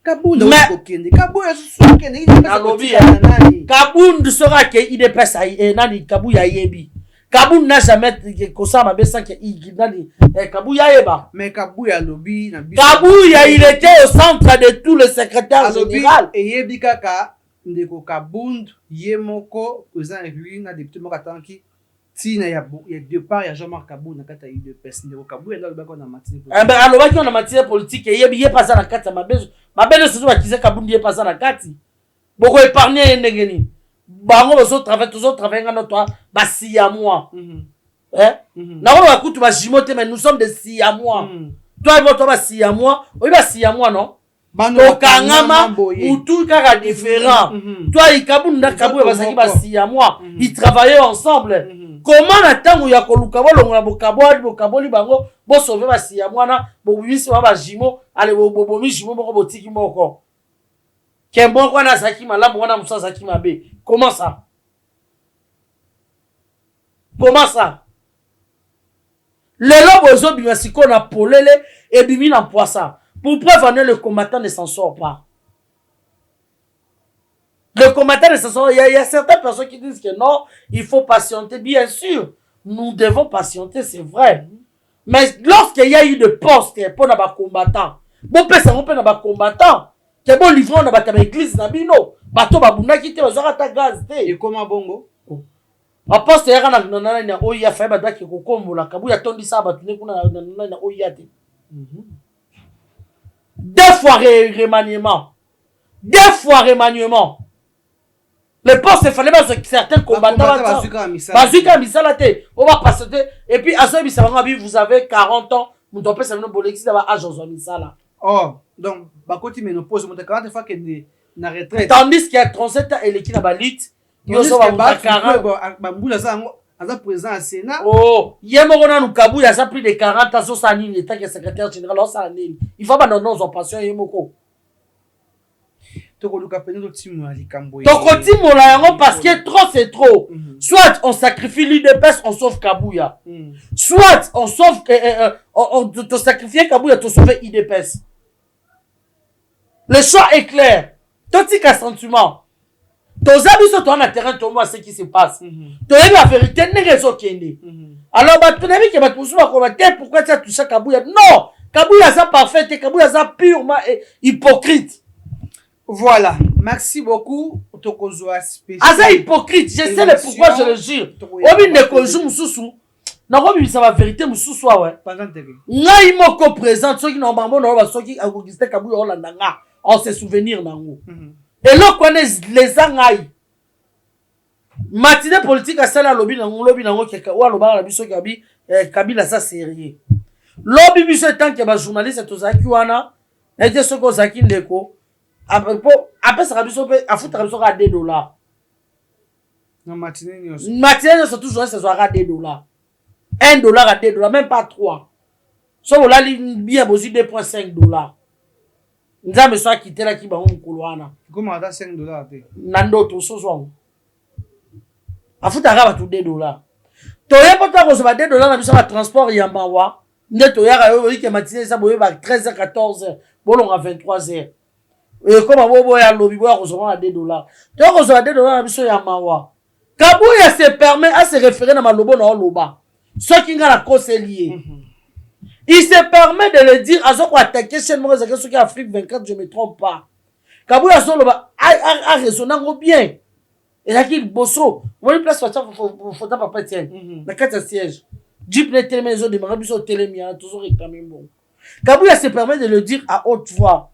Kabundu sera que IDPS nani Kabuya yebi. Kabundu n'a jamais kosa ma besa que nani Kabuya yeba. Mais Kabuya lobby na Kabuya il était au centre de tout le secrétaire général. Et yebi kaka ndeko Kabundu yemoko président république na député moko atanki tina ya deux parts ya Jean-Marc Kabundu na kata IDPS ndeko Kabuya ndo lobako na matinée politique. Ben alobaki na matinée politique yebi yepasa na kata mabezo. Mabezo c'est toi qui disais Kabundu yepasa na kati. Boko épargner ndengeni. Bango les autres travaillent dans toi ba si à moi na on va kutu ba jimote mais nous sommes des si à moi toi et toi ba si à moi oui ba si à moi non to kangama ou tout kaka différent toi et Kabundu na Kabuya basaki ba si à moi ils travaillaient ensemble comment na tango ya koluka bolongo na bokaboli bango bo sauver ba si à moi na bo bimisi ba jimo ale bo bomi jimo boko botiki moko Kembo kwana saki malamu wana musa saki mabe. Comment ça? Le lobo zo bimasiko na polele et bimi na poissa. Pour prévenir le combattant ne s'en sort pas. Le combattant ne s'en sort pas. Il y a certaines personnes qui disent que non, il faut patienter. Bien sûr, nous devons patienter, c'est vrai. Mais lorsqu'il y a eu de postes pour les combattants, bon personne on peut na combattants. Que bon livrant na bata église na bino bato babuna kite bazaka ta gaz te et comment bongo aposte ya kana na oya fa ba daki kokombola Kabuya tondi sa batu ne kuna na oya te deux fois remaniement le poste fallait pas certains combattants bazuka misala te on va passer et puis aso bisaba ngabi vous avez 40 ans vous doit pas savoir no bolexi da ba age zo misala. Oh, donc, bakoti ménopause, mon 40 fois qu'elle na retraite. Tandis qu'il y a 37 ans, elle est qui n'a pas lutte. Il y a 40 ans. Présent au Sénat. Oh, il y a un Kabuya, il y a plus de 40 ans, ça n'est l'état qui est secrétaire général. Il faut pas dans nos passions, il y a moko. Toko luka pene do timo ali kamboye. Toko timo la yango parce que trop c'est trop. Soit on sacrifie l'IDPS, on sauve Kabuya. Soit on sauve on te sacrifie Kabuya, tu sauves IDPS. Le choix est clair. Toi, tu as sentiment. Tes amis sont en terrain, tu vois ce qui se passe. Tu as la vérité, n'est pas qui alors, tu as vu que pourquoi tu as touché Kabuya? Non! Kabuya, c'est parfait, Kabuya, c'est purement hypocrite. Voilà. Merci beaucoup. C'est hypocrite. Je sais le pourquoi je le jure. Obi ne konju mususu. Na ko bibisa ba vérité mususu ouais. Ngai moko présente ceux qui n'ont pas bon na ceux qui Augustin Kabuya Holanda nga. On se souvenir nango. Et là connaît les angai. Matinée politique à celle lobby nango keka ou aloba la biso kabi Kabila ça sérieux. Lobby biso tant que ba journaliste tozaki wana était ce ko zaki ndeko. Après ça biso pe afuta biso ka $2. Non matinée c'est toujours ça soit $2. $1 à $2, même pas 3. So la ligne bien bosi $2.5. Nzambe so akité la ki ba nkolwana. Comment ada $5 te? Nando to so so. Afuta ka ba $2. To yepota ko so ba $2 na biso ba transport ya mawa. Ndeto ya yo ke matinée ça boye ba 13h 14h, bolonga 23h. Et comme bobo ya lobi boya ko so ba $2. To ko so ba $2 na biso ya mawa. Kabuya se permet à se référer na malobo na loba. Ce qui n'a la cause est lié. Il se permet de le dire à ceux qui attaquent chez moi, ceux qui Afrique 24, je ne me trompe pas. Kabuya Soloba a raisonné bien. Et là, il bosso. Moi, il place faut pas tiens. La carte siège. Jeep n'est tellement les autres démarrer sur télémia, toujours réclamé bon. Kabuya se permet de le dire à haute voix.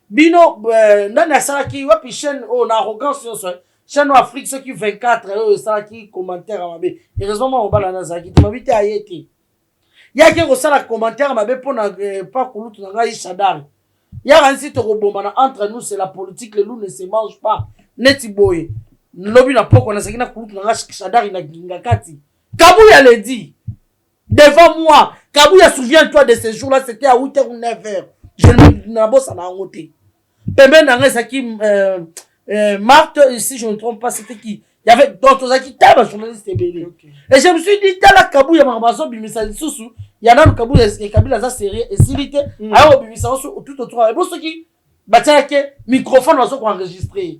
Bino, nana saraki, wapi chaîne, on a arrogance sur ça. Chaîne Afrique, ceux qui 24, ça qui commentaire à ma bé. Heureusement, on va la nazaki. Tu m'as vite à y être. Il y a quelqu'un qui a commentaire à ma bé pour ne pas qu'on nous ait chadar. Il y a un site entre nous, c'est la politique, les loups ne se mangent pas. neti boye lobi na poko na sakina kulutu na shadari na ngakati Kabuya le dit devant moi. Kabuya, souviens-toi de ce jour-là, c'était à 8h ou 9h. Je n'ai pas ça n'a ngoté. Pembe n'a ça qui Marthe, si je ne me trompe pas, c'était qui? Il y avait d'autres qui tabac journaliste belé. Et je me suis dit tala Kabuya marbazo bimisa susu, il y en a le Kabuya et Kabila ça série et s'ilité alors bimisa tout autour et bon ce qui batia que microphone va so enregistrer.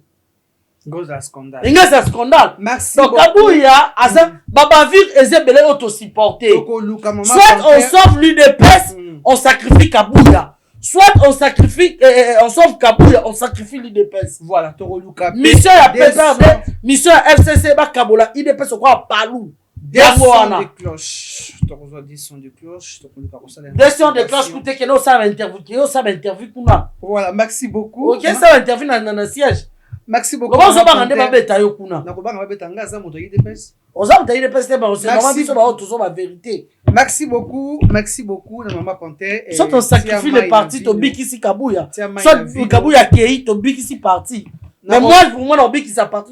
Goza scandale. Il y a un scandale. Merci. Donc Kabuya asa babavir ezebele auto supporter. Soit on sauve l'UDPS, on sacrifie Kabuya. Soit on sacrifie, on sauve Kabuya, on sacrifie l'UDPS. Voilà, Toroluka. Mission à PPRD, mission à FCC, Kabola, UDPS, on croit Palou. Des sons de cloche. Des sons de cloche. Des sons de cloche, écoutez, que nous savons interview, voilà, merci beaucoup. Ok, ça va interview dans le siège. Merci beaucoup. Comment ça va rendre ma bête à Yokuna? Merci beaucoup, Maman Panthère. Soit on sacrifie les partis, to bikisi Kabuya. Soit Kabuya Kei, to bikisi parti. Mais moi, pour moi, non bikisi parti,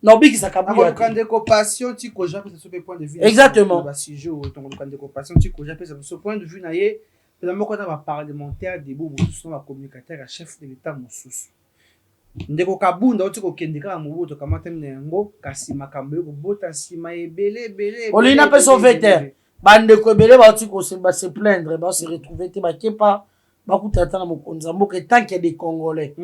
non bikisi Kabuya. Quand des compassions, tu connais pas ce point de vue. Exactement. Quand des compassions, tu connais pas ce point de vue. Naïe, finalement, quand on va parlementaire, des beaux, on va communicateur, à chef de l'État, mon sous. Ndeko kabunda oti kokendeka mubuto kamata mnengo kasi makambo yo kobota sima ebele olina pe sauveteur bandeko ebele ba oti ko se plaindre ba se retrouver te ba kepa ba kutata na mokonza mboka tant qu'il y a des Congolais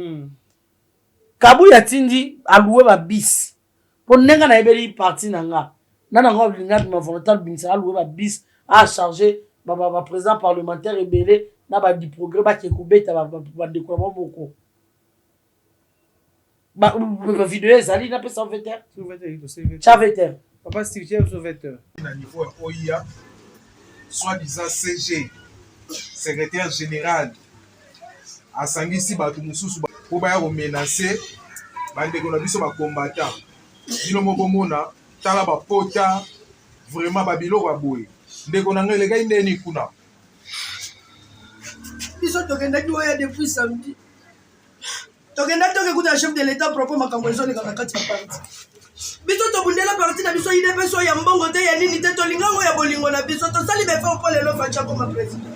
Kabuya tindi aloué ba bis pour nenga na ebeli parti nanga nana ngo blinga ma volontaire binsa aloué ba bis a charger ba président parlementaire ebele na ba di progrès ba ke kubeta ba ndeko moko bah vidéo ezali na pe sauveteur sauveteur papa Steve sauveteur na niveau OIA soi-disant CG secrétaire général asangisi bato mususu po baya ko menacer bandeko na biso ba combattant bino moko mona tala ba pota vraiment ba biloko boye ndeko na ngele ga indeni kuna biso tokendaki oya depuis samedi. Tokenda toke kuta chef de l'état propos makambo ezone kaka kati ya parti. Biso tobundela parti na biso ide peso ya mbongo te ya nini te tolingango ya bolingo na biso to sali be fa pour lelo facha comme président.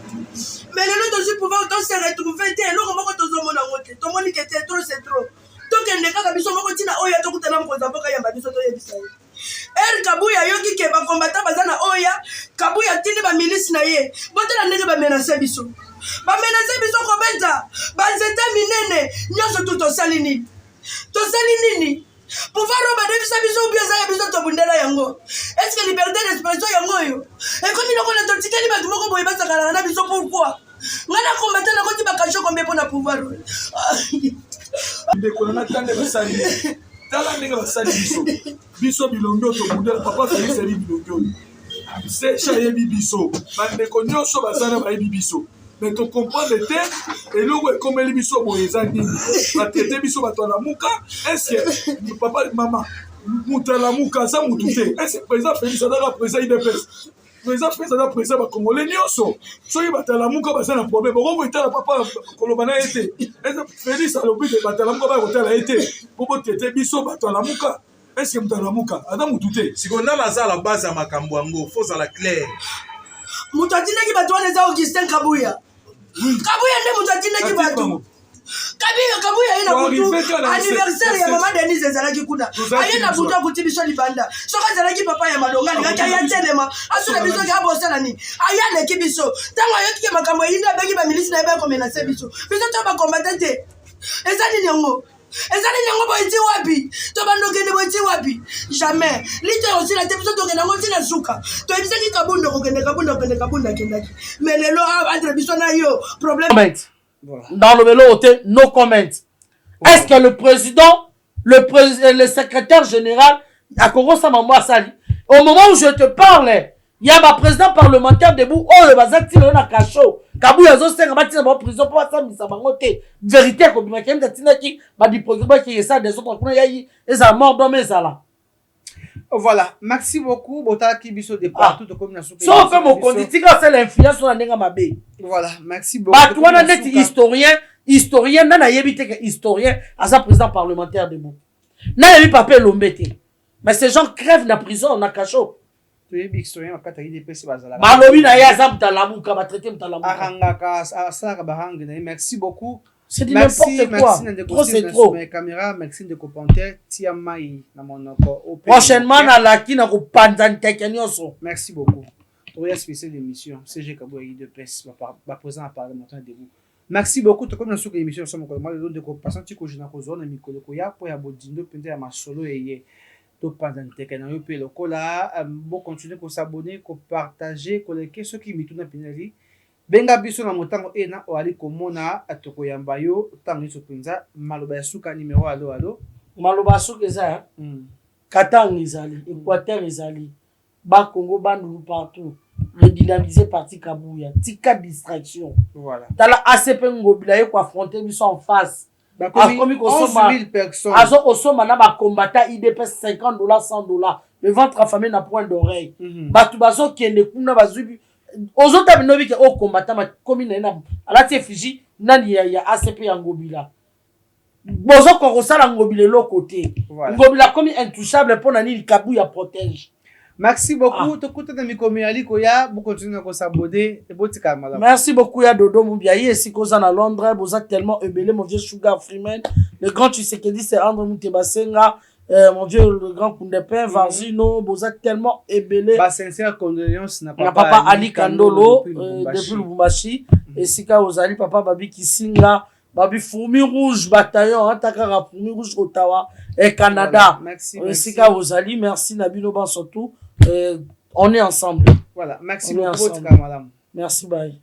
Mais lelo dosi pouvoir to se retrouver te eloko moko tozomona ngote. Tomoni ke te trop c'est trop. Tokende kaka biso moko tina oya tokutana mkoza mboka ya biso to yebisa ye. Kabuya yoki ke ba combattant bazana oya Kabuya tini ba milice na ye. Botela ndenge ba menacer biso. Ba menacer biso ko beta ba nzeta minene nyoso tout tosali nini pouvoir roba devisa biso bien za biso to bundela yango est-ce que liberté d'expression yango yo et comme il a tout tikali ba moko boye ba sakala na biso pourquoi ngana combattant na koti ba kacho kombe pour na pouvoir ndeko na tande basali tala ndenge basali biso bilongo to bundela papa Félix ali bilongo c'est chayebi biso bandeko nyonso basana ba biso. Mais tu comprends le thème et là où est comme les biso boyezani la traité biso batona muka est-ce que papa maman mutala muka ça mutute est-ce que président Félix Sadara président IDPS président Félix Sadara président ba congolais nyonso soki batala muka basa na problème bongo etala papa kolobana été est-ce que Félix a l'objet de batala muka ba kotala été pour traiter biso batona muka est-ce que mutala muka adam mutute si on a la base à makambo yango faut à la claire mutatina ki batwana za Augustin Kabuya Kabuya nde mutatina ki batu Kabuya ina kutu anniversaire ya mama Denise ezalaki kuna ayena buto akutibisha libanda soka ezalaki papa ya malonga ngaka ya telema asuna biso ka bosala ni ayane ki biso tango ayoki ke makambo yinda bengi ba milice na ba ko menacer biso to ba combattant ezali nyongo boiti wapi to bando kende boiti wapi jamais lite aussi la tebiso to kende ngoti na suka to ebisa ki kabunda kendaki mais lelo entre biso na yo problème dans le vélo no comment. Est-ce que le président le secrétaire général a commencé à m'envoyer ça au moment où je te parle il y a ma président parlementaire debout oh le bazati le na kacho Kabuya zo senga batina ba prison pour ça misa bangote vérité ko bima kenda tina ki ba di programme qui ça des autres kuna yayi eza mort dans mes ala. Voilà, merci beaucoup bota ki biso de partout de comme na soupe so fait mon conditika c'est l'influence sur la ndenga mabe. Voilà, merci beaucoup ba toi na net historien nana yebite que historien à sa président parlementaire debout Na yebi papa Lombete. Mais ces gens crèvent na prison na cachot. Tu es big story makata IDPS bazala. Balobi na ya za mutalamuka ba traiter mutalamuka. Arangaka asala bahanga na merci beaucoup. C'est du n'importe quoi. Trop c'est trop. Caméra merci de commentaire tia mai na monoko. Prochainement na laki na ko panza nteke nyonso. Merci beaucoup. Pour spécial émission CG Kabou IDPS va présent à parlementaire debout. Merci beaucoup. Comme nous sommes émission sommes moi le de passant tiko jina ko zone mikolo ko ya po ya bodindo pende ya masolo eye. To panza nteke na yo pe lokola bon continuer ko s'abonner, ko partager, ko liker ceux qui mituna pinali. Benga biso na motango ena oali komona atoko yamba yo tango iso penza maloba ya suka numéro allo. Maloba suka eza Katang ezali, Équateur ezali, ba Congo bandu partout. Redynamiser parti Kabouya, tika distraction. Voilà. Tala ACP Ngobila ye ko affronter biso en face. Comme 11 000 personnes. Azo osoma na ba combattant IDPS $50 $100. Le ventre affamé na point d'oreille. Batu bazo kende kuna bazubi. Ozota binobi ke o combattant ma commune na alati efiji nani ya ACP ya Ngobila. Bozo ko kosala Ngobila lo côté. Ngobila comme intouchable pour nani Kabouya protège. Merci beaucoup. Merci beaucoup, ya Dodo Moubiaye. Et si cause à Londres, vous êtes tellement ébélé, mon vieux Sugar Freeman. Le grand Tshisekedi, c'est André Moutebasenga. Mon vieux, le grand Koundepin, Varzino, vous êtes tellement ébélé. Sincère condoléance n'a papa Ali Kandolo, depuis Lubumbashi. Et si ka Ozali, papa Babi Kisinga, Babi Fourmi Rouge, bataillon, Takara Fourmi Rouge, Ottawa, et Canada. Merci. Si ka Ozali, merci Nabino Ban surtout. On est ensemble. Voilà, merci beaucoup, madame. Merci, bye.